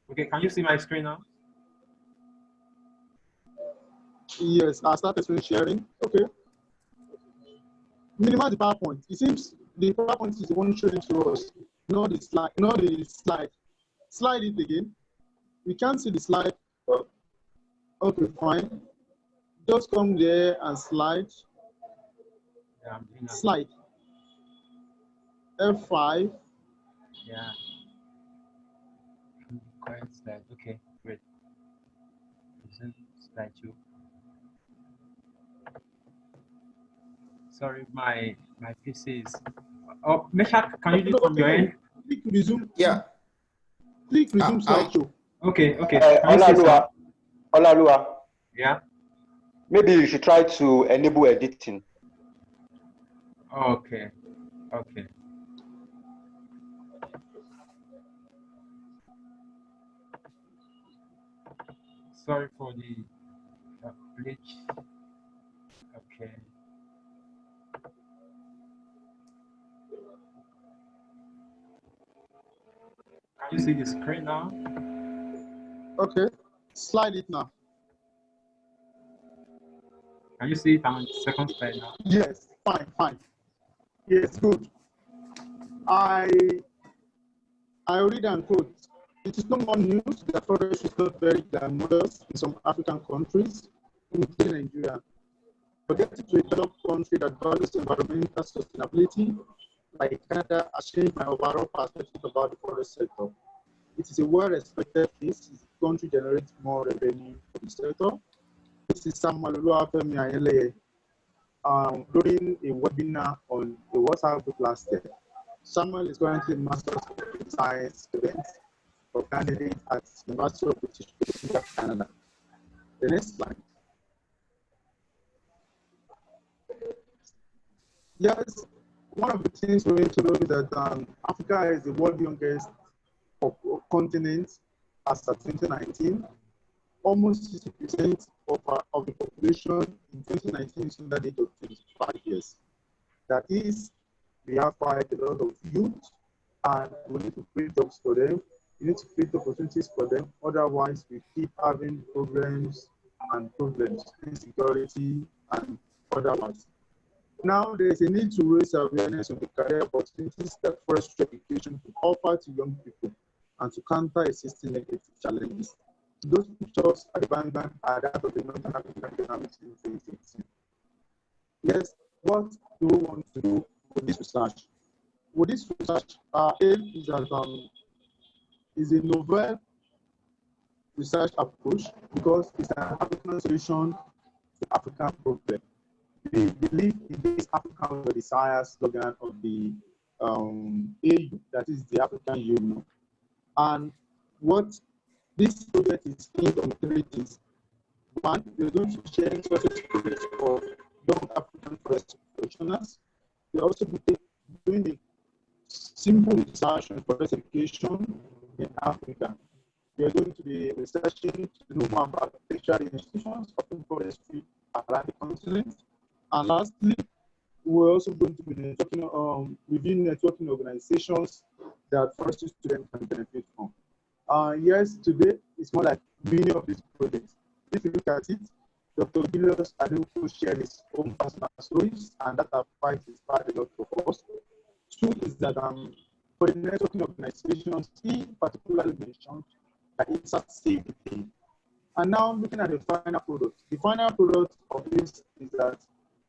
Speaker 4: Okay, can you see my screen now?
Speaker 2: Yes, I started screen sharing. Okay. Minimize the PowerPoint. It seems the PowerPoint is the one showing to us, not the slide. Not the slide. Slide it again. We can't see the slide. Oh, okay, fine. Just come there and slide.
Speaker 4: Yeah, I'm doing that.
Speaker 2: Slide. F5.
Speaker 4: Yeah. Quiet slide. Okay, great. Resume slide 2. Sorry, my PC is. Oh, Meshach, can you do it from your end?
Speaker 2: Click resume.
Speaker 3: Yeah.
Speaker 2: Click resume slideshow.
Speaker 4: Okay. Can you see
Speaker 6: Olalua,
Speaker 4: some?
Speaker 6: Olalua,
Speaker 4: Yeah.
Speaker 6: maybe you should try to enable editing.
Speaker 4: Okay. Sorry for the glitch. Okay. Can you see the screen now?
Speaker 2: Okay. Slide it now.
Speaker 4: Can you see it on the second slide now?
Speaker 2: Yes. Fine. Yes. Good. I read and quote. It is no more news that forest is not very glamorous in some African countries, including Nigeria. But getting to a developed country that values environmental sustainability, like Canada, has changed my overall perspective about the forest sector. It is a well-respected piece. The country generates more revenue for the sector. This is Samuel Oluwafemi Ayeleye during a webinar on the WhatsApp group last year. Samuel is currently a Master's of Science student for candidate at University of British Columbia, Canada. The next slide. Yes, one of the things we need to know is that Africa is the world's youngest continent as of 2019. Almost 60% of the population in 2019 is under the age of 25 years. That is, we have quite a lot of youth, and we need to create jobs for them. We need to create opportunities for them. Otherwise, we keep having problems, insecurity, and otherwise. Now, there is a need to raise awareness of the career opportunities that forestry education can offer to young people and to counter existing negative challenges. Those pictures at the background are that of the Northern African Economics in 2018. Yes, what do we want to do with this research? With this research, our aim is that is a novel research approach because it's an African solution to African problem. We believe in this African desires slogan of the AU, that is the African Union. And what this project is aimed on 3 things. One, we're going to share success stories for young African forest professionals. We're also doing a simple research on forest education in Africa. We are going to be researching to know more about tertiary institutions of forestry around the continent. And lastly, we're also going to be reviewing networking organizations that forestry students can benefit from. Yes, today it's more like many of these projects. If you look at it, Dr. Julius Adewopo shared his own personal stories, and that have quite inspired a lot of us. Two is that for the networking organizations, he particularly mentioned that it's a safety thing. And now looking at the final product. The final product of this is that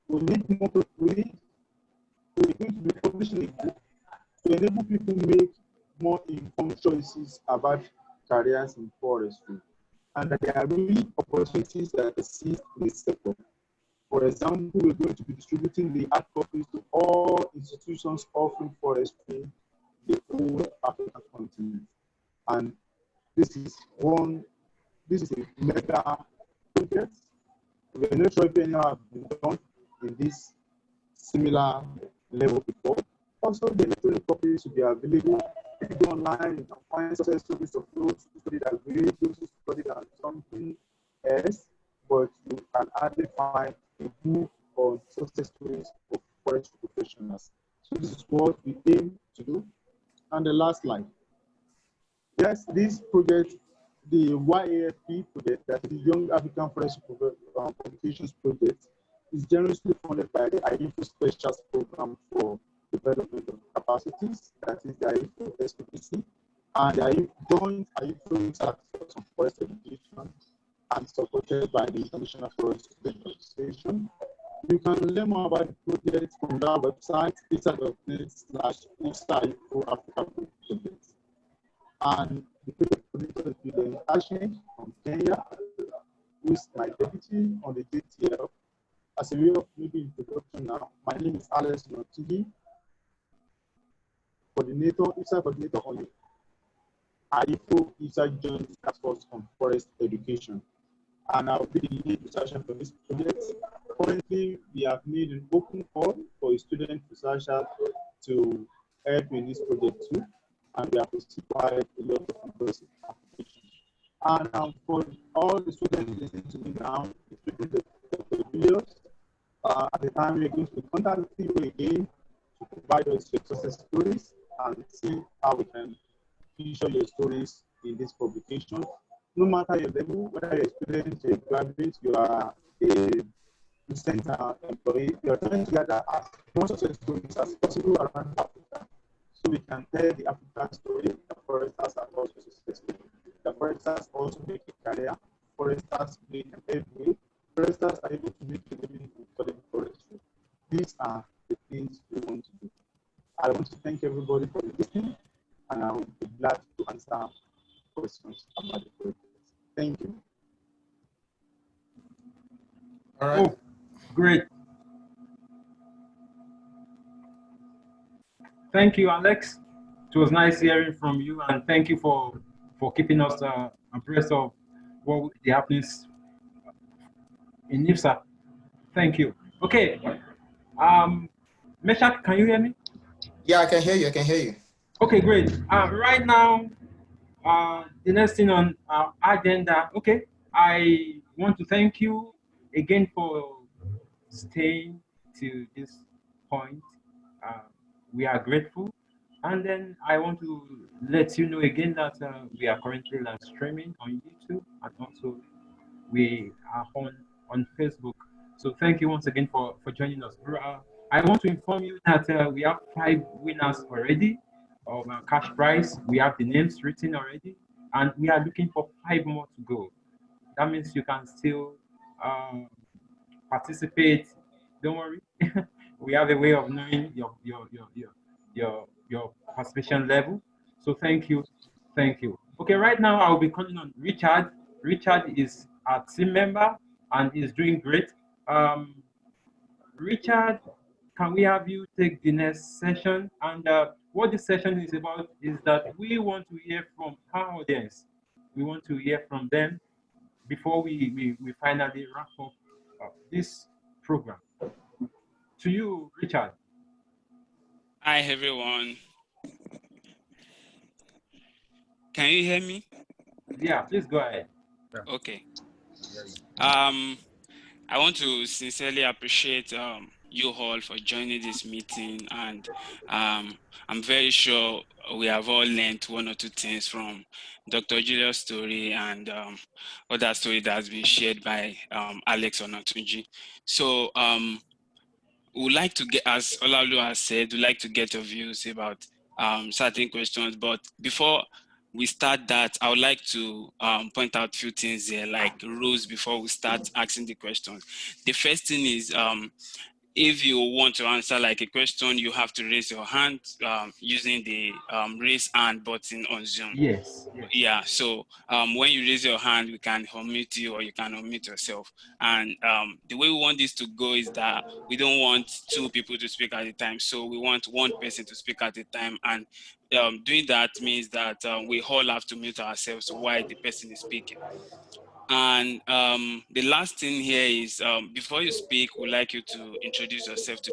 Speaker 2: we need more people, we're going to be publishing a book to enable people to make more informed choices about careers in forestry. And that there are really opportunities that exist in this sector. For example, we're going to be distributing the hard copies to all institutions offering forestry in the whole African continent. And this is a mega project. We're not sure if any have been done in this similar level before. Also, the electronic copies will be available. If you go online, you can find success stories of those who studied at grade, those who studied at something else, but you can hardly find a book on success stories of forestry professionals. So this is what we aim to do. And the last line. Yes, this project, the YAFP project, that is the Young African Forestry Publications Project, is generously funded by the IEFO Specials Program for Development of Capacities, that is the IEFO SPPC, and the joint IEFO Task Force on Forest Education, and supported by the International Forest Students Association. You can learn more about the project from our website, isa.net/IFO Africa Project. And the project is with Ashley from Kenya, who is my deputy on the JTL. As a way of maybe introduction now, my name is Alex Notigi, ISA coordinator on the IFO ISA Joint Task Force on Forest Education. And I'll be the lead researcher for this project. Currently, we have made an open call for a student researcher to help in this project too. And we have received quite a lot of impressive applications. And for all the students listening to me now, the videos, at the time we're going to contact you again to provide us your success stories and see how we can feature your stories in this publication. No matter your level, whether you're a student, you're a graduate, you are a recent employee, you're trying to gather as much success stories as possible around Africa. So we can tell the African story. The foresters are also successful. The foresters also make a career. Foresters make an headway. Foresters are able to make a living from studying forestry. These are the things we want to do. I want to thank everybody for listening, and I will be glad to answer questions about the project. Thank you.
Speaker 3: All right.
Speaker 4: Oh, great. Thank you, Alex. It was nice hearing from you, and thank you for keeping us abreast of what the happenings in NIFSA. Thank you. Okay. Meshach, can you hear me?
Speaker 3: Yeah, I can hear you. I can hear you.
Speaker 4: Okay, great. Right now, the next thing on our agenda. Okay, I want to thank you again for staying to this point. We are grateful. And then I want to let you know again that we are currently live streaming on YouTube, and also we are on Facebook. So thank you once again for joining us. I want to inform you that we have 5 winners already of cash prize. We have the names written already, and we are looking for 5 more to go. That means you can still participate. Don't worry. We have a way of knowing your participation level. So thank you. Okay, right now I will be calling on Richard. Richard is a team member and is doing great. Richard, can we have you take the next session? And what this session is about is that we want to hear from our audience. We want to hear from them before we finally wrap up this program. To you, Richard.
Speaker 7: Hi, everyone. Can you hear me?
Speaker 4: Yeah, please go ahead.
Speaker 7: Okay. I want to sincerely appreciate you all for joining this meeting, and I'm very sure we have all learned one or two things from Dr. Julius' story and other story that has been shared by Alex Onatunji. So we would like to get, as Olalu has said, we'd like to get your views about certain questions. But before we start that, I would like to point out a few things here, like rules before we start asking the questions. The first thing is if you want to answer like a question, you have to raise your hand using the raise hand button on Zoom.
Speaker 4: Yes.
Speaker 7: Yeah, so when you raise your hand, we can unmute you or you can unmute yourself. And the way we want this to go is that we don't want two people to speak at a time. So we want one person to speak at a time. And doing that means that we all have to mute ourselves while the person is speaking. And the last thing here is before you speak, we'd like you to introduce yourself to.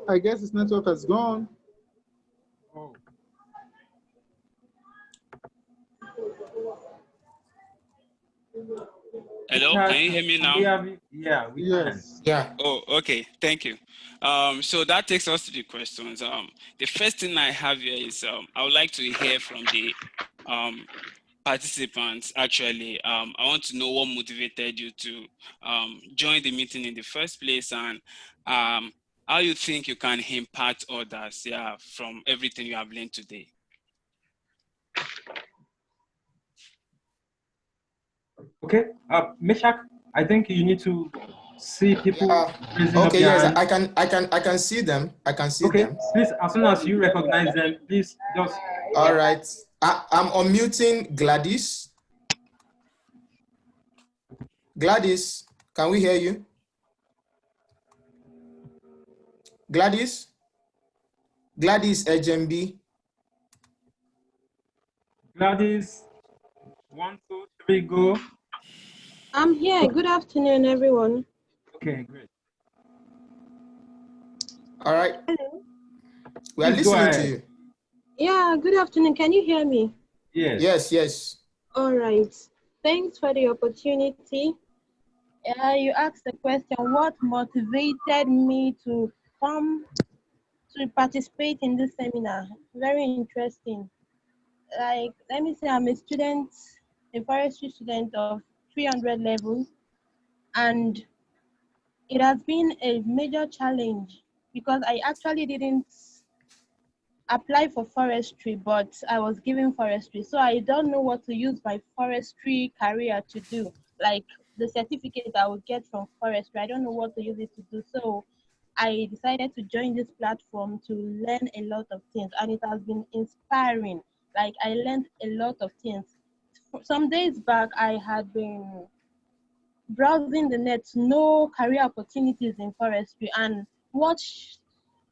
Speaker 2: I guess his network has gone.
Speaker 4: Oh.
Speaker 7: Hello, can you hear me now?
Speaker 4: Yeah, we
Speaker 2: Yes.
Speaker 3: Yeah.
Speaker 7: Oh, okay. Thank you. So that takes us to the questions. The first thing I have here is I would like to hear from the participants. Actually, I want to know what motivated you to join the meeting in the first place, and how you think you can impact others. Yeah, from everything you have learned today.
Speaker 4: Okay. Meshach, I think you need to see people raising up
Speaker 3: Okay,
Speaker 4: their
Speaker 3: yes,
Speaker 4: hands.
Speaker 3: I can see them. I can see
Speaker 4: Okay,
Speaker 3: them.
Speaker 4: please, as soon as you recognize them, please just.
Speaker 3: All right. I'm unmuting Gladys. Gladys, can we hear you? Gladys? Gladys HMB.
Speaker 4: Gladys, 1, 2, 3, go.
Speaker 8: I'm here. Good afternoon, everyone.
Speaker 4: Okay, great.
Speaker 3: All right.
Speaker 8: Hello.
Speaker 3: We are
Speaker 4: Please go
Speaker 3: listening to
Speaker 4: ahead.
Speaker 3: you.
Speaker 8: Yeah, good afternoon. Can you hear me?
Speaker 4: Yes.
Speaker 3: Yes, yes.
Speaker 8: All right. Thanks for the opportunity. You asked the question, what motivated me to come to participate in this seminar? Very interesting. Like, let me say I'm a student, a forestry student of 300 level, and it has been a major challenge because I actually didn't apply for forestry, but I was given forestry. So I don't know what to use my forestry career to do. Like the certificate I would get from forestry, I don't know what to use it to do. So I decided to join this platform to learn a lot of things, and it has been inspiring. Like I learned a lot of things. Some days back, I had been browsing the net, no career opportunities in forestry, and what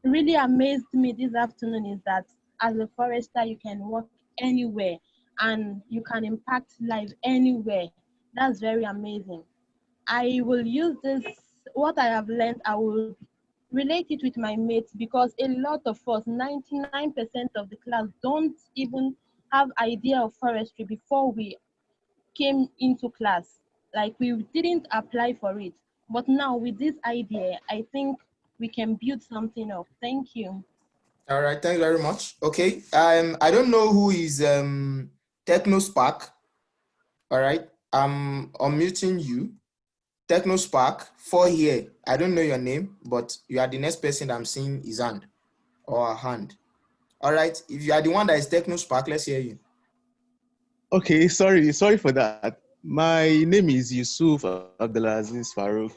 Speaker 8: really amazed me this afternoon is that as a forester, you can work anywhere and you can impact life anywhere. That's very amazing. I will use this, what I have learned, I will relate it with my mates because a lot of us, 99% of the class, don't even have idea of forestry before we came into class. Like we didn't apply for it. But now with this idea, I think we can build something up. Thank you.
Speaker 3: All right, thank you very much. Okay. I don't know who is TechnoSpark. All right. I'm unmuting you. TechnoSpark 4 here. I don't know your name, but you are the next person I'm seeing his hand or a hand. All right. If you are the one that is TechnoSpark, let's hear you.
Speaker 9: Okay, sorry for that. My name is Yusuf Abdulaziz Farouk.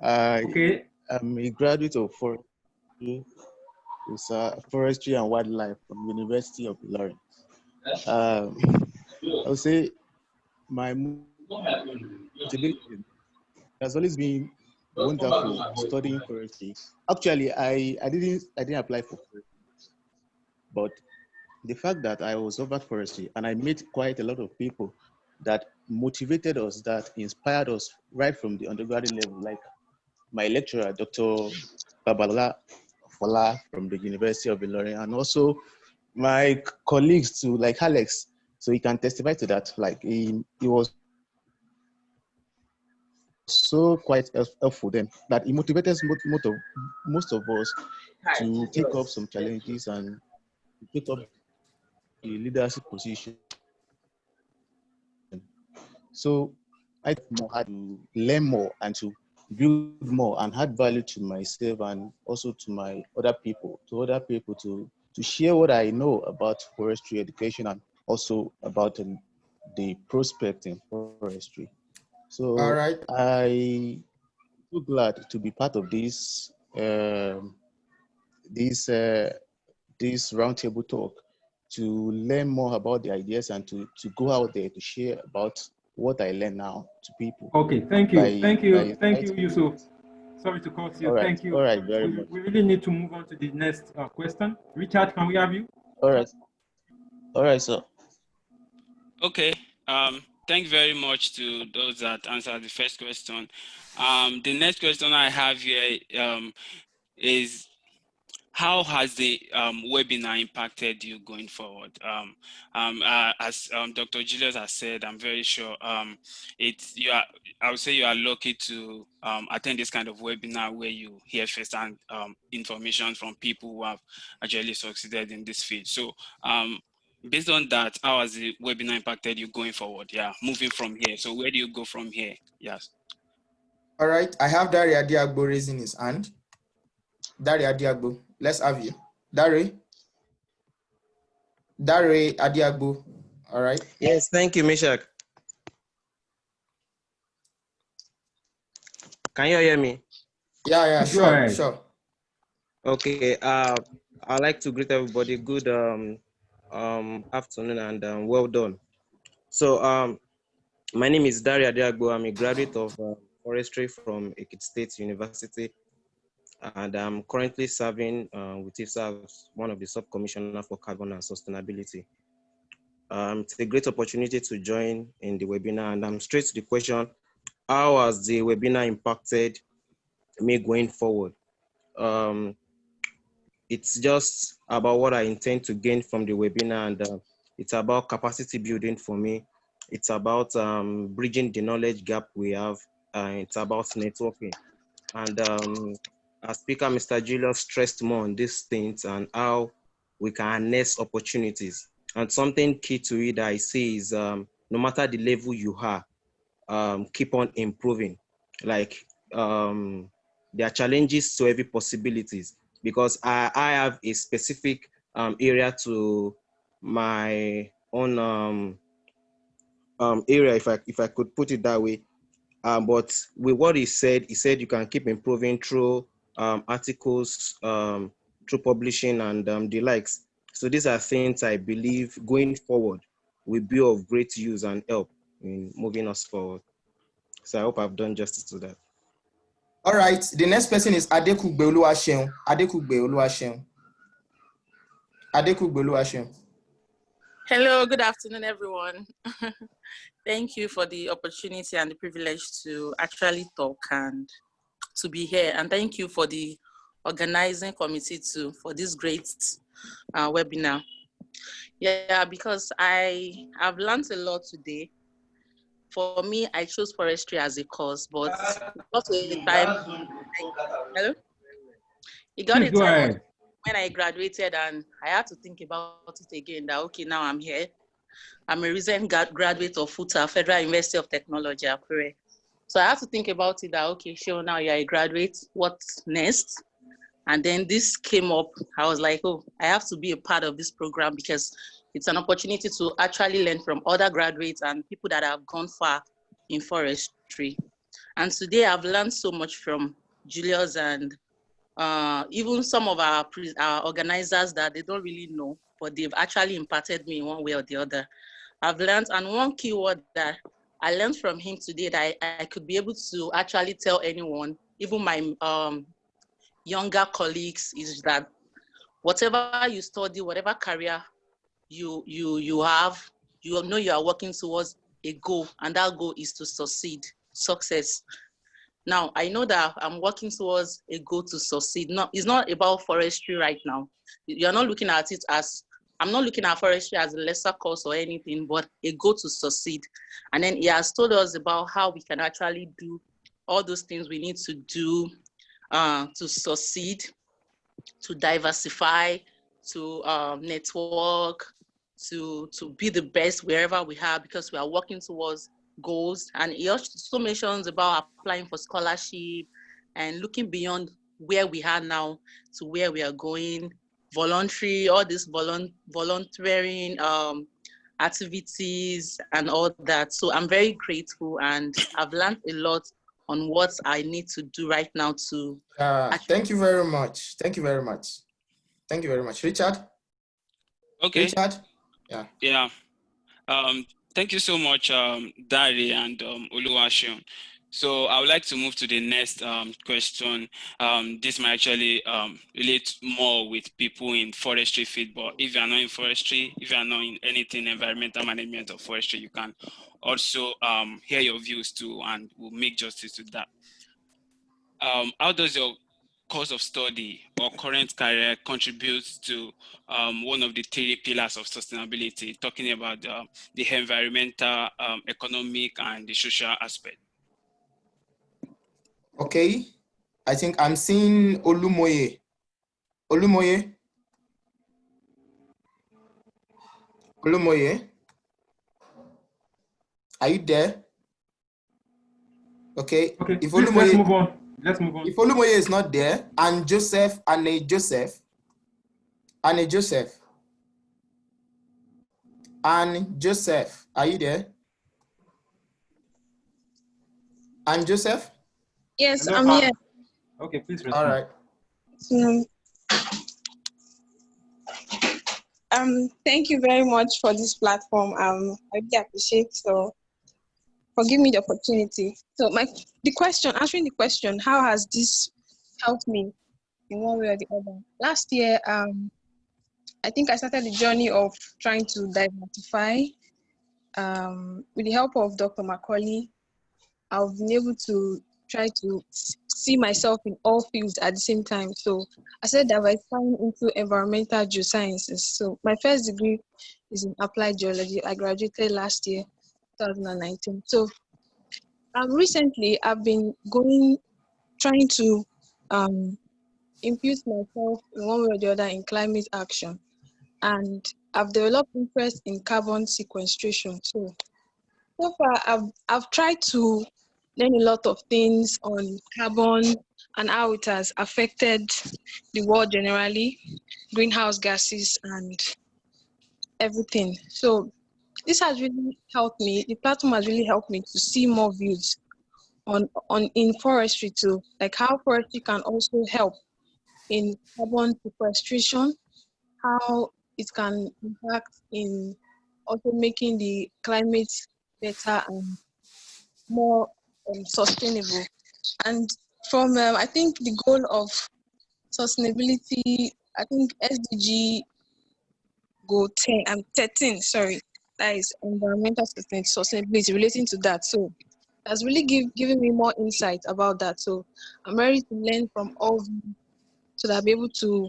Speaker 4: Okay.
Speaker 9: I'm a graduate of Forestry and Wildlife from University of Ilorin. I would say my motivation has always been wonderful studying forestry. Actually, I didn't apply for forestry, but the fact that I was offered forestry and I met quite a lot of people that motivated us, that inspired us right from the undergraduate level. Like my lecturer, Dr. Babala Fola from the University of Ilorin, and also my colleagues too, like Alex. So he can testify to that. Like he was so quite helpful then that it motivated most of us to take up some challenges and take up the leadership position. So I had to learn more and to build more and add value to myself and also to my other people, to share what I know about forestry education and also about the prospect in forestry.
Speaker 3: All
Speaker 9: So
Speaker 3: right.
Speaker 9: I'm so glad to be part of this this roundtable talk to learn more about the ideas and to go out there to share about what I learn now to people.
Speaker 4: Okay, thank you. Thank you. Thank you, Yusuf. Sorry to cut you.
Speaker 9: All right.
Speaker 4: Thank you.
Speaker 9: All right, very much.
Speaker 4: We really need to move on to the next question. Richard, can we have you?
Speaker 9: All right. All right, sir.
Speaker 7: Okay. Thank you very much to those that answered the first question. The next question I have here is, how has the webinar impacted you going forward? As Dr. Julius has said, I'm very sure I would say you are lucky to attend this kind of webinar where you hear firsthand information from people who have actually succeeded in this field. So based on that, how has the webinar impacted you going forward? Yeah, moving from here. So where do you go from here? Yes.
Speaker 3: All right. I have Dari Adiagbo raising his hand. Dari Adiagbo, let's have you. Dari Adiagbo. All right.
Speaker 10: Yes, thank you, Mishak. Can you hear me?
Speaker 3: Yeah, sure.
Speaker 10: Okay. I'd like to greet everybody. Good afternoon and well done. So my name is Dari Adiagbo. I'm a graduate of forestry from Ekiti State University, and I'm currently serving with IFSA as one of the sub-commissioner for carbon and sustainability. It's a great opportunity to join in the webinar, and I'm straight to the question: how has the webinar impacted me going forward? It's just about what I intend to gain from the webinar, and it's about capacity building for me. It's about bridging the knowledge gap we have. It's about networking. And our speaker, Mr. Julius, stressed more on these things and how we can harness opportunities. And something key to it I see is no matter the level you are, keep on improving. Like there are challenges to every possibilities, because I have a specific area to my own area, if I could put it that way. But with what he said you can keep improving through articles, through publishing and the likes. So these are things I believe going forward will be of great use and help in moving us forward. So I hope I've done justice to that.
Speaker 3: All right. The next person is Adekugbe Oluwaseun. Adekugbe Oluwaseun.
Speaker 11: Hello, good afternoon, everyone. Thank you for the opportunity and the privilege to actually talk and to be here. And thank you for the organizing committee too for this great webinar. Yeah, because I've learned a lot today. For me, I chose forestry as a course, but it got to a time. Hello? It got a time when I graduated and I had to think about it again, that okay, now I'm here. I'm a recent graduate of FUTA, Federal University of Technology, Akure. So I have to think about it that, okay, sure, now you're a graduate, what's next? And then this came up. I was like, oh, I have to be a part of this program because it's an opportunity to actually learn from other graduates and people that have gone far in forestry. And today I've learned so much from Julius and even some of our organizers that they don't really know, but they've actually imparted me in one way or the other. I've learned, and one keyword that I learned from him today that I could be able to actually tell anyone, even my younger colleagues, is that whatever you study, whatever career you have, you know you are working towards a goal, and that goal is to succeed, success. Now, I know that I'm working towards a goal to succeed. No, it's not about forestry right now. You're not looking at it as, I'm not looking at forestry as a lesser course or anything, but a goal to succeed. And then he has told us about how we can actually do all those things we need to do to succeed, to diversify, to network, to be the best wherever we are, because we are working towards goals. And he also mentions about applying for scholarship and looking beyond where we are now to where we are going, voluntary, all this volunteering activities and all that. So I'm very grateful, and I've learned a lot on what I need to do right now to
Speaker 3: thank you very much. Thank you very much. Thank you very much. Richard?
Speaker 7: Okay.
Speaker 3: Richard? Yeah.
Speaker 7: Yeah. Thank you so much, Dari and Oluwaseun. So I would like to move to the next question. This might actually relate more with people in forestry field, but if you are not in forestry, if you are not in anything environmental management or forestry, you can also hear your views too, and we'll make justice to that. How does your course of study or current career contributes to one of the three pillars of sustainability, talking about the environmental, economic, and the social aspect?
Speaker 3: Okay, I think I'm seeing Olumoye. Olumoye? Olumoye? Are you there? Okay,
Speaker 4: Okay,
Speaker 3: if
Speaker 4: please,
Speaker 3: Olumoye,
Speaker 4: let's move on. Let's move on.
Speaker 3: If Olumoye is not there, and Joseph, Anne Joseph, are you there? And Joseph?
Speaker 8: Yes,
Speaker 4: Hello,
Speaker 8: I'm here.
Speaker 4: Okay, please respond.
Speaker 3: All right.
Speaker 8: Thank you very much for this platform. I really appreciate, so for giving me the opportunity. So answering the question, how has this helped me in one way or the other? Last year, I think I started the journey of trying to diversify. With the help of Dr. Macaulay, I've been able to try to see myself in all fields at the same time. So I started diversifying into environmental geosciences. So my first degree is in applied geology. I graduated last year, 2019. So recently I've been trying to impute myself in one way or the other in climate action. And I've developed interest in carbon sequestration. So far, I've tried to learn a lot of things on carbon and how it has affected the world generally, greenhouse gases and everything. So this has really helped me. The platform has really helped me to see more views in forestry too, like how forestry can also help in carbon sequestration, how it can impact in also making the climate better and more sustainable. And from I think the goal of sustainability, I think SDG goal 13, sorry, that is environmental sustainability relating to that. So that's really given me more insight about that. So I'm ready to learn from all so that I'll be able to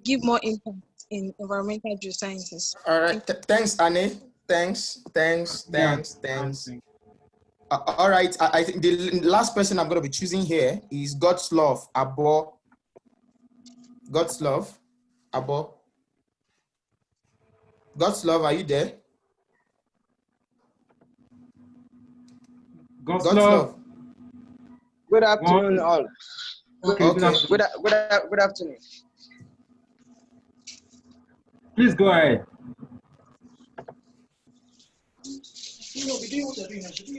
Speaker 8: give more impact in environmental geosciences.
Speaker 3: All right. Thanks, Anne. Thanks.
Speaker 4: Yeah.
Speaker 3: All right. I think the last person I'm going to be choosing here is God's Love, Abo. God's Love, Abo. God's Love, are you there?
Speaker 4: God's love.
Speaker 12: Good afternoon, all.
Speaker 4: Okay.
Speaker 12: Good afternoon.
Speaker 4: Please go ahead.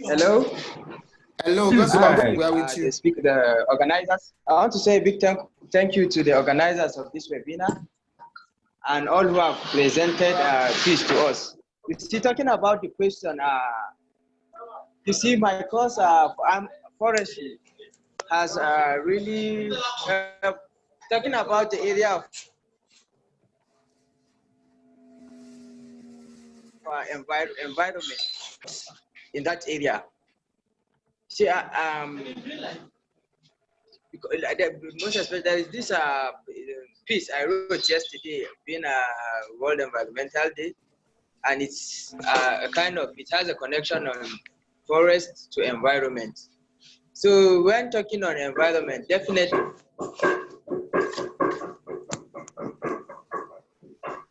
Speaker 12: Hello.
Speaker 3: Hello, God's Love. We are with you.
Speaker 12: The organizers. I want to say a big thank you to the organizers of this webinar and all who have presented this to us. You see, talking about the question, you see, my course forestry has really talking about the area of environment in that area. see, because most especially there is this piece I wrote yesterday, being a World Environmental Day, and it's it has a connection on forest to environment. So when talking on environment, definitely.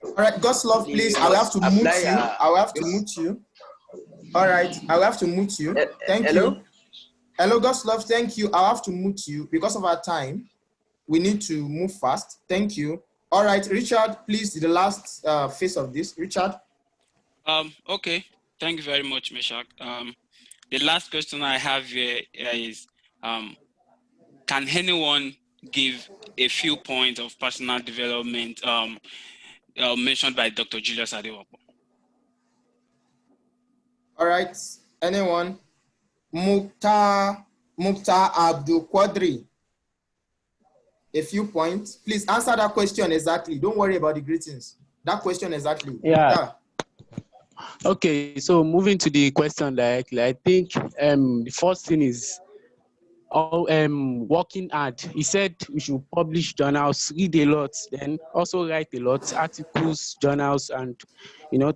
Speaker 3: All right, Goslov, please. I will have to mute you. I will have to mute you. All right, I will have to mute you. Thank you. Hello, Goslov. Thank you. I'll have to mute you because of our time. We need to move fast. Thank you. All right, Richard, please, the last phase of this. Richard.
Speaker 7: Okay. Thank you very much, Meshach. The last question I have here is, can anyone give a few points of personal development mentioned by Dr. Julius Adewopo?
Speaker 3: All right, anyone? Mukhtar Abdul Quadri. A few points. Please answer that question exactly. Don't worry about the greetings. That question exactly.
Speaker 13: Yeah. Okay, so moving to the question directly, I think the first thing is working hard. He said we should publish journals, read a lot, then also write a lot, articles, journals, and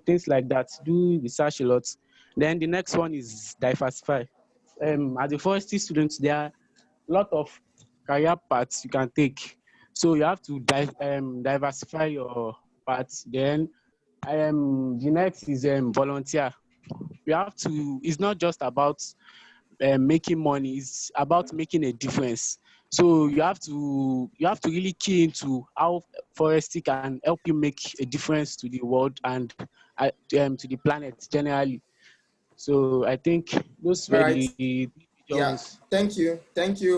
Speaker 13: things like that. Do research a lot. Then the next one is diversify. As a forestry student, there are a lot of career paths you can take. So you have to diversify your paths. Then the next is volunteer. You have to, it's not just about making money, it's about making a difference. So you have to really key into how forestry can help you make a difference to the world and to the planet generally. So I think those were the ones.
Speaker 3: Thank you,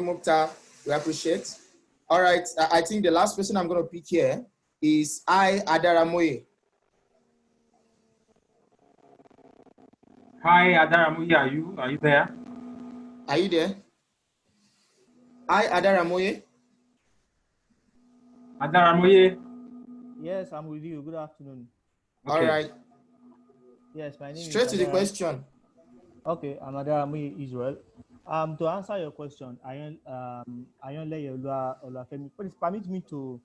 Speaker 3: Mukhtar. We appreciate. All right, I think the last person I'm going to pick here is Adaramoye.
Speaker 4: Hi, Adaramoye, are you there?
Speaker 3: Are you there? Adaramoye.
Speaker 4: Adaramoye.
Speaker 14: Yes, I'm with you. Good afternoon.
Speaker 3: Okay. All right.
Speaker 14: Yes, my name
Speaker 3: Straight
Speaker 14: is
Speaker 3: to the question.
Speaker 14: Okay, I'm Adaramoye Israel. To answer your question, Ayonle Olafemi, please permit me to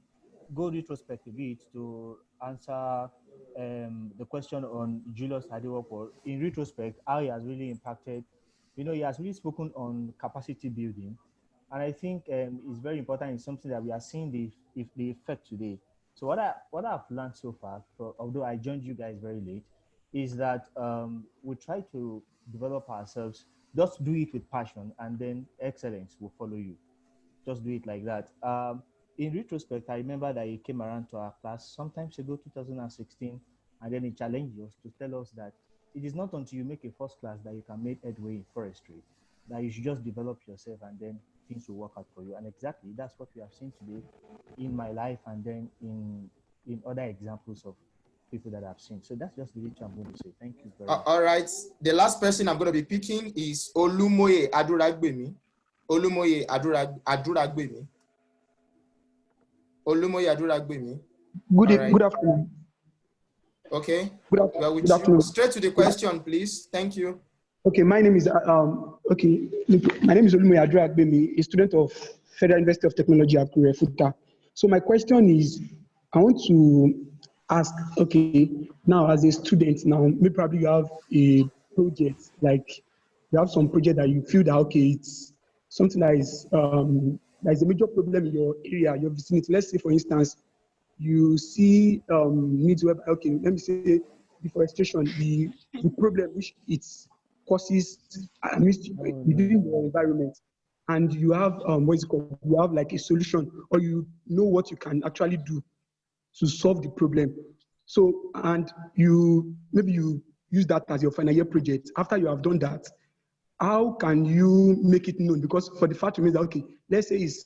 Speaker 14: go retrospective a bit to answer the question on Julius Adewopo. In retrospect, how he has really impacted, he has really spoken on capacity building. And I think it's very important. It's something that we are seeing the effect today. So what I've learned so far, although I joined you guys very late, is that we try to develop ourselves. Just do it with passion, and then excellence will follow you. Just do it like that. In retrospect, I remember that he came around to our class sometimes ago, 2016, and then he challenged us to tell us that it is not until you make a first class that you can make headway in forestry, that you should just develop yourself and then things will work out for you. And exactly that's what we have seen today in my life and then in other examples of people that I've seen. So that's just the little I'm going to say. Thank you very much.
Speaker 3: All right. The last person I'm going to be picking is Olumoye Aduragbemi. Olumoye Aduragbemi. Olumoye Aduragbemi.
Speaker 15: Good afternoon.
Speaker 3: Okay.
Speaker 15: Good afternoon.
Speaker 3: Straight to the question, please. Thank you.
Speaker 15: Okay, my name is Olumoye Aduragbemi, a student of Federal University of Technology at Akure, FUTA. So my question is, I want to ask, okay, now as a student now, maybe probably you have a project, like you have some project that you feel that, okay, it's something that is a major problem in your area, your vicinity. Let's say, for instance, you see needs where, okay, let me say deforestation, the problem which it causes within the environment, and you have what is it called? You have like a solution, or you know what you can actually do to solve the problem. So, and maybe you use that as your final year project. After you have done that, how can you make it known? Because for the fact remains that, okay, let's say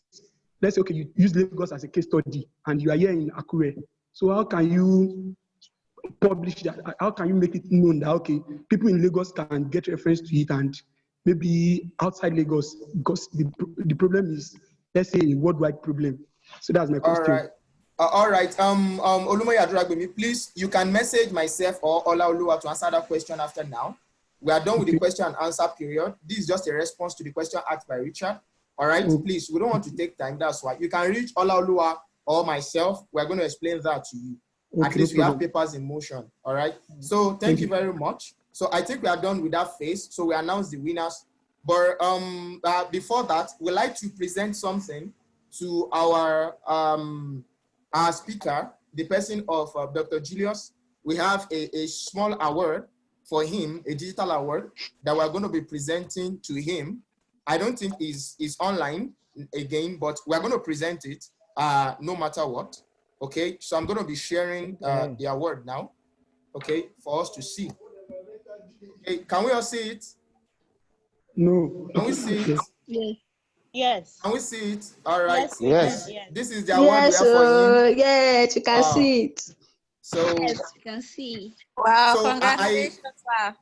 Speaker 15: okay, you use Lagos as a case study and you are here in Akure. So how can you publish that? How can you make it known that, okay, people in Lagos can get reference to it and maybe outside Lagos, because the problem is, let's say, a worldwide problem. So that's my question.
Speaker 3: All right. Olumoye Aduragbemi, please, you can message myself or Olaoluwa to answer that question after now. We are done with the question and answer period. This is just a response to the question asked by Richard. All right, please, we don't want to take time. That's why you can reach Olaoluwa or myself. We're going to explain that to you. At least we have papers in motion. All right. So thank you very much. So I think we are done with that phase. So we announce the winners. But before that, we'd like to present something to our speaker, the person of Dr. Julius. We have a small award for him, a digital award that we're going to be presenting to him. I don't think is online again, but we're going to present it no matter what. Okay, so I'm going to be sharing the award now, okay, for us to see. Okay, can we all see it?
Speaker 15: No.
Speaker 3: Can we see it?
Speaker 8: Yes. Yes.
Speaker 3: Can we see it? All right.
Speaker 8: Yes.
Speaker 3: This is the award we have for him.
Speaker 16: Yes, you can see it.
Speaker 3: So
Speaker 8: yes, you can see.
Speaker 11: Wow,
Speaker 3: so
Speaker 11: congratulations, sir.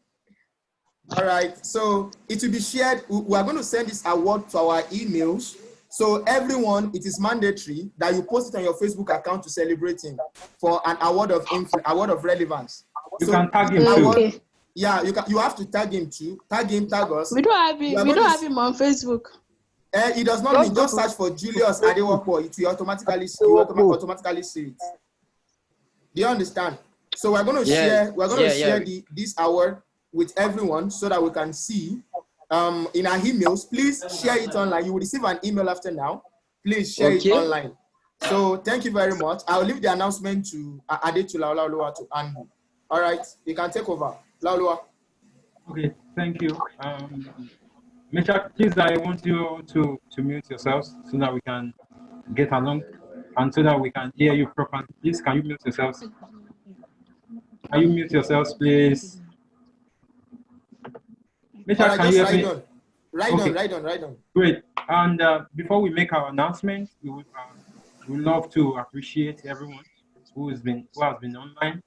Speaker 3: All right, so it will be shared. We are going to send this award to our emails. So everyone, it is mandatory that you post it on your Facebook account to celebrate him for an award of relevance.
Speaker 4: You
Speaker 3: so
Speaker 4: can tag him
Speaker 3: award,
Speaker 4: too.
Speaker 3: Yeah, you have to tag him too. Tag him, tag us.
Speaker 16: We don't have him. We don't have him on Facebook.
Speaker 3: It does not mean just search for Julius Adewopo. It will automatically see it. Do you understand? So we're going to share. We're going to share this award with everyone so that we can see in our emails. Please share it online. You will receive an email after now. Please share it online. So thank you very much. I'll leave the announcement to Adetula Olaoluwa to handle. All right, you can take over. Laoluwa.
Speaker 4: Okay, thank you. Misha, please, I want you to mute yourselves so that we can get along and so that we can hear you properly. Please, can you mute yourselves? Can you mute yourselves, please? Misha,
Speaker 3: right,
Speaker 4: can you hear me?
Speaker 3: Right on.
Speaker 4: Great. And before we make our announcement, we would love to appreciate everyone who has been online.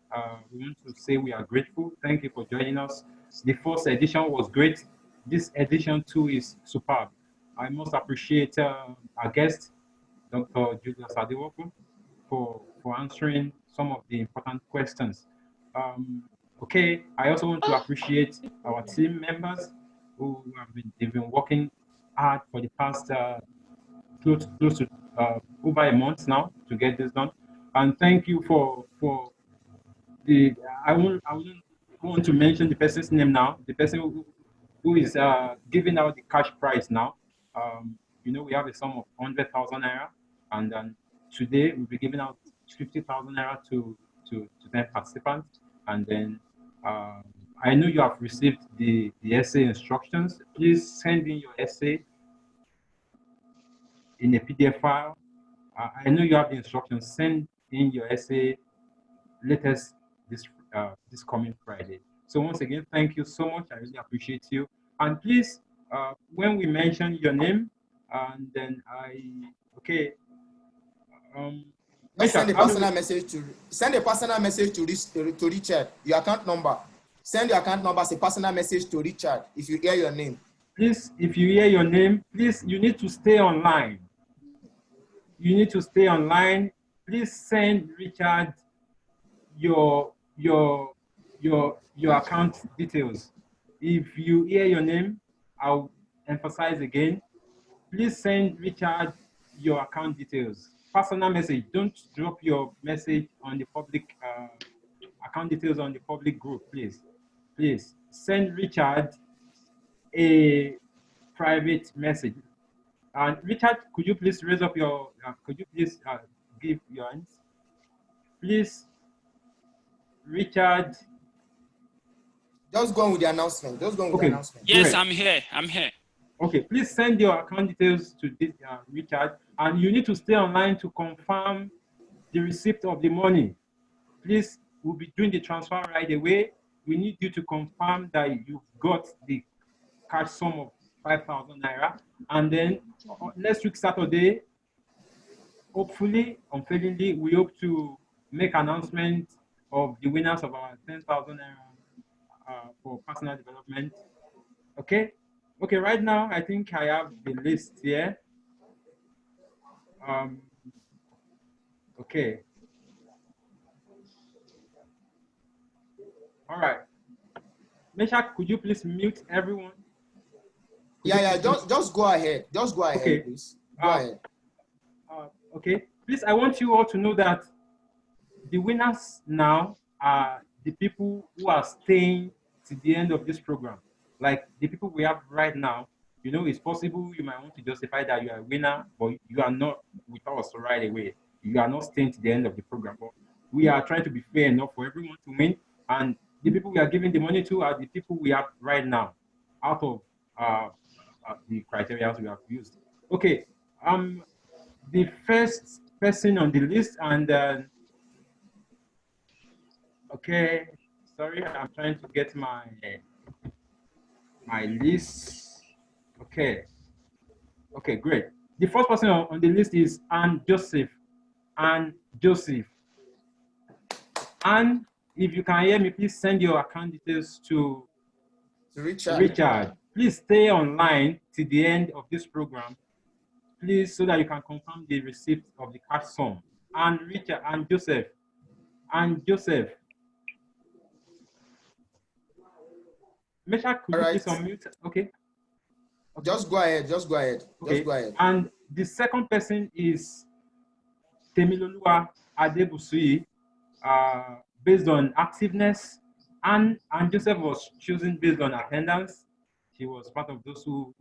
Speaker 4: We want to say we are grateful. Thank you for joining us. The first edition was great. This edition too is superb. I must appreciate our guest, Dr. Julius Adewopo, for answering some of the important questions. Okay, I also want to appreciate our team members who they've been working hard for the past close to over a month now to get this done. And thank you for the. I won't want to mention the person's name now. The person who is giving out the cash prize now. You know, we have a sum of 100,000 naira, and then today we'll be giving out 50,000 naira to 10 participants. And then I know you have received the essay instructions. Please send in your essay in a PDF file. I know you have the instructions. Send in your essay latest this coming Friday. So once again, thank you so much. I really appreciate you. And please, when we mention your name, and then
Speaker 3: send a personal message to Richard. Your account number. Send your account number as a personal message to Richard if you hear your name.
Speaker 4: Please, if you hear your name, please, you need to stay online. You need to stay online. Please send Richard your account details. If you hear your name, I'll emphasize again. Please send Richard your account details. Personal message. Don't drop your message on the public account details on the public group, please. Please send Richard a private message. And Richard, could you please raise up your? Could you please give your hands? Please, Richard.
Speaker 3: Just go on with the announcement. Just go on with the announcement.
Speaker 7: Yes, I'm here.
Speaker 4: Okay, please send your account details to this Richard, and you need to stay online to confirm the receipt of the money. Please, we'll be doing the transfer right away. We need you to confirm that you've got the cash sum of 5,000 naira, and then next week Saturday, hopefully, unfailingly, we hope to make announcement of the winners of our 10,000 naira for personal development. Okay. Okay, right now, I think I have the list here. Okay. All right. Meshach, could you please mute everyone?
Speaker 3: Yeah, just go ahead. Just go ahead,
Speaker 4: Okay.
Speaker 3: please. Go ahead.
Speaker 4: Okay. Please, I want you all to know that the winners now are the people who are staying to the end of this program. Like the people we have right now, you know, it's possible you might want to justify that you are a winner, but you are not with us right away. You are not staying to the end of the program. But we are trying to be fair enough for everyone to win. And the people we are giving the money to are the people we have right now out of the criteria we have used. Okay. The first person on the list, and okay, sorry, I'm trying to get my list. Okay, great. The first person on the list is Anne Joseph. Anne Joseph. Anne, if you can hear me, please send your account details to Richard. Please stay online till the end of this program, please, so that you can confirm the receipt of the cash sum. And Richard and Joseph. And Joseph. Meshach, could you please unmute? Okay.
Speaker 3: Just go ahead. Just go ahead.
Speaker 4: Okay.
Speaker 3: Just go ahead.
Speaker 4: And the second person is Temiloluwa Adebusui, based on activeness. And Joseph was chosen based on attendance. She was part of those who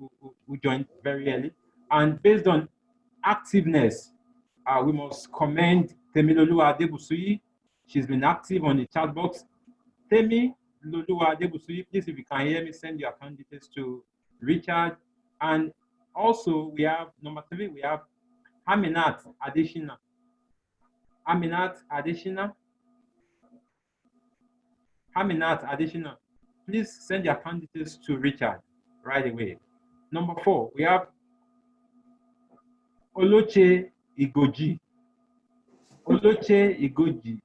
Speaker 4: joined very early. And based on activeness, we must commend Temiloluwa Adebusui. She's been active on the chat box. Temiloluwa Adebusui, please, if you can hear me, send your account details to Richard. And also, we have number 3, we have Aminat Adeshina. Aminat Adeshina. Aminat Adeshina. Please send your account details to Richard right away. Number 4, we have Oloche Igoji. Oloche Igoji.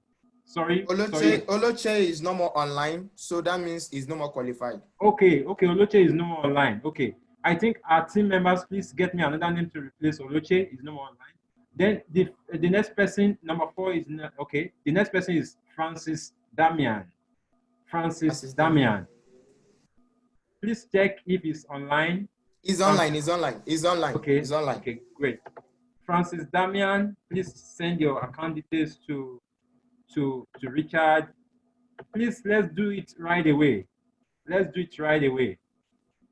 Speaker 4: Sorry.
Speaker 3: Oloche is no more online, so that means he's no more qualified.
Speaker 4: Okay, Oloche is no more online. Okay. I think our team members, please get me another name to replace Oloche. Is no more online. Then the next person, number 4, is okay. The next person is Francis Damian. Francis Damian. Please check if he's online.
Speaker 3: He's online. He's online. He's online.
Speaker 4: Okay.
Speaker 3: He's online.
Speaker 4: Okay, great. Francis Damian, please send your account details to Richard. Please, let's do it right away. Let's do it right away.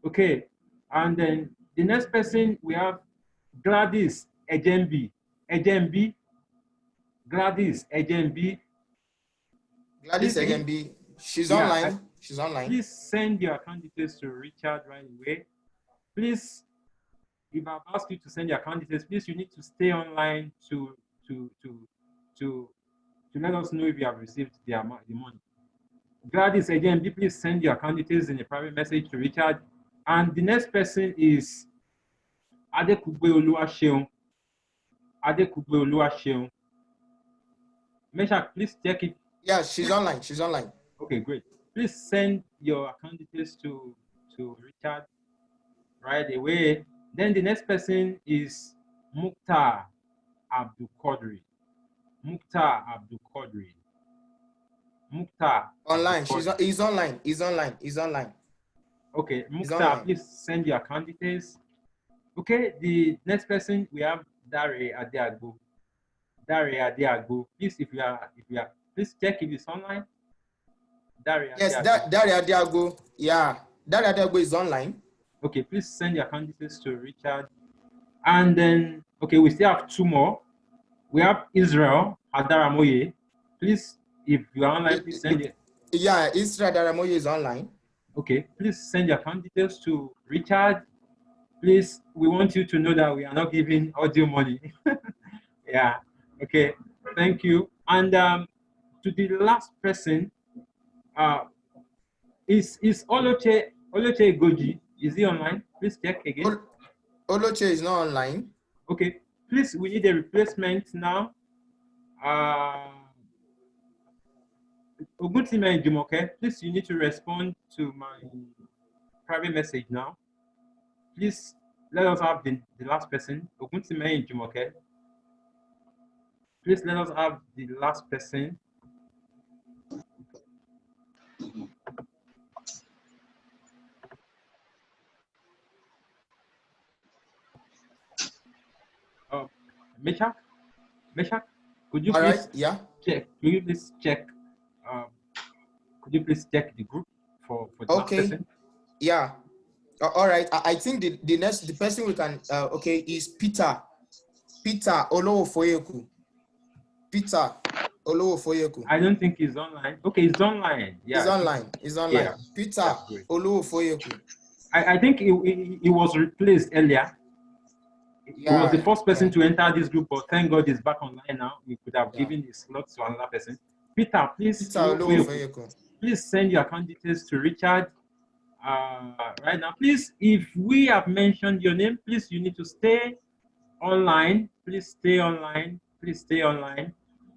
Speaker 4: Okay. And then the next person, we have Gladys Ejembi. Ejembi. Gladys Ejembi.
Speaker 3: Gladys Ejembi. She's online. She's online.
Speaker 4: Please send your account details to Richard right away. Please, if I've asked you to send your account details, please, you need to stay online to let us know if you have received the money. Gladys Ejembi, please send your account details in a private message to Richard. And the next person is Adekugbe Oluwaseun. Adekugbe Oluwaseun. Meshach, please check it.
Speaker 3: Yeah, she's online. She's online.
Speaker 4: Okay, great. Please send your account details to Richard right away. Then the next person is Mukhtar Abdul Qadri. Mukhtar Abdul Qadri. Mukhtar.
Speaker 3: Online. He's online. He's online. He's online.
Speaker 4: Okay, Mukhtar, please send your account details. Okay, the next person we have Dare Adeagbo. Dare Adeagbo. Please, if you are, please check if it's online. Dare
Speaker 3: yes,
Speaker 4: Adeagbo.
Speaker 3: Dare Adeagbo. Yeah, Dare Adeagbo is online.
Speaker 4: Okay, please send your account details to Richard. And then, okay, we still have 2 more. We have Israel Adaramoye. Please, if you are online, please send it.
Speaker 3: Yeah, Israel Adaramoye is online.
Speaker 4: Okay, please send your account details to Richard. Please, we want you to know that we are not giving audio money. Yeah, okay, thank you. And to the last person, is Oloche Goji, is he online? Please check again.
Speaker 3: Oloche is not online.
Speaker 4: Okay, please, we need a replacement now. Oguntime Jumoke, please, you need to respond to my private message now. Please, let us have the last person, Oguntime Jumoke. Please let us have the last person. Meshach, could you
Speaker 3: All
Speaker 4: please
Speaker 3: right, yeah.
Speaker 4: check? Could you please check? Could you please check the group for the last
Speaker 3: Okay,
Speaker 4: person?
Speaker 3: yeah. All right. I think the person we can okay is Peter Olowofoyeku. Peter Olowofoyeku.
Speaker 4: I don't think he's online. Okay, he's online. Yeah,
Speaker 3: He's online. He's online.
Speaker 4: Yeah,
Speaker 3: Peter
Speaker 4: that's great.
Speaker 3: Olowofoyeku.
Speaker 4: I think he was replaced earlier. He was the first person to enter this group, but thank God he's back online now. We could have given his slot to another person. Peter, please, please send your account details to Richard right now. Please, if we have mentioned your name, please, you need to stay online. Please stay online. Please stay online.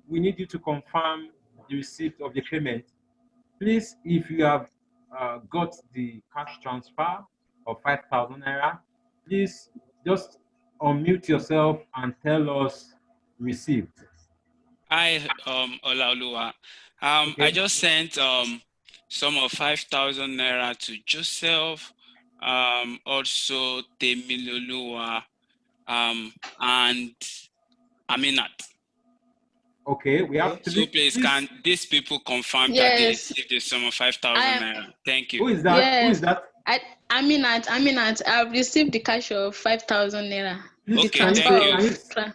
Speaker 4: We need you to confirm the receipt of the payment. Please, if you have got the cash transfer of 5,000 naira, please just unmute yourself and tell us received.
Speaker 7: Hi, Olaoluwa. I just sent sum of 5,000 naira to Joseph, also Temiloluwa, and Aminat.
Speaker 4: Okay, we have to.
Speaker 7: So please, can these people confirm that they received the sum of 5,000 naira? Thank you.
Speaker 4: Who is that?
Speaker 16: Yes.
Speaker 4: Who is that?
Speaker 16: Aminat, I've received the cash of 5,000 naira.
Speaker 7: Okay,
Speaker 16: Transfer
Speaker 7: thank you.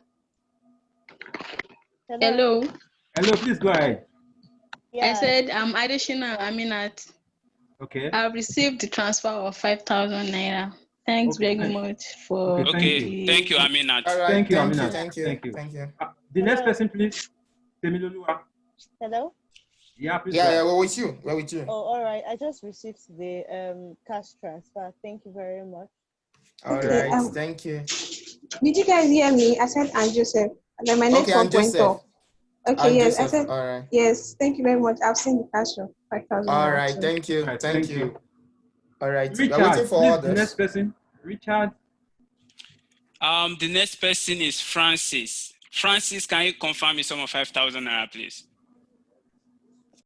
Speaker 16: Hello.
Speaker 4: Hello, please go ahead.
Speaker 16: I said I'm additional Aminat.
Speaker 4: Okay.
Speaker 16: I've received the transfer of 5,000 naira. Thanks very much for.
Speaker 7: Okay, thank you, Aminat.
Speaker 3: All right,
Speaker 4: thank you,
Speaker 3: thank you,
Speaker 4: Aminat.
Speaker 3: thank you,
Speaker 4: Thank you.
Speaker 3: thank you.
Speaker 4: The next person, please. Temiloluwa.
Speaker 17: Hello?
Speaker 4: Yeah, please.
Speaker 3: Yeah, we're with you. We're with you.
Speaker 17: Oh, all right. I just received the cash transfer. Thank you very much.
Speaker 3: All
Speaker 18: Okay,
Speaker 3: right, thank you.
Speaker 18: Did you guys hear me? I said Aunt Joseph. And then my network went off. Okay,
Speaker 3: Aunt
Speaker 18: yes, I
Speaker 3: Joseph,
Speaker 18: said
Speaker 3: all right.
Speaker 18: yes. Thank you very much. I've seen the cash of 5,000.
Speaker 3: All right, thank you,
Speaker 4: Right,
Speaker 3: thank you. All right,
Speaker 4: Richard,
Speaker 3: we're waiting for
Speaker 4: please,
Speaker 3: others.
Speaker 4: the next person. Richard.
Speaker 7: The next person is Francis. Francis, can you confirm the sum of 5,000 naira, please?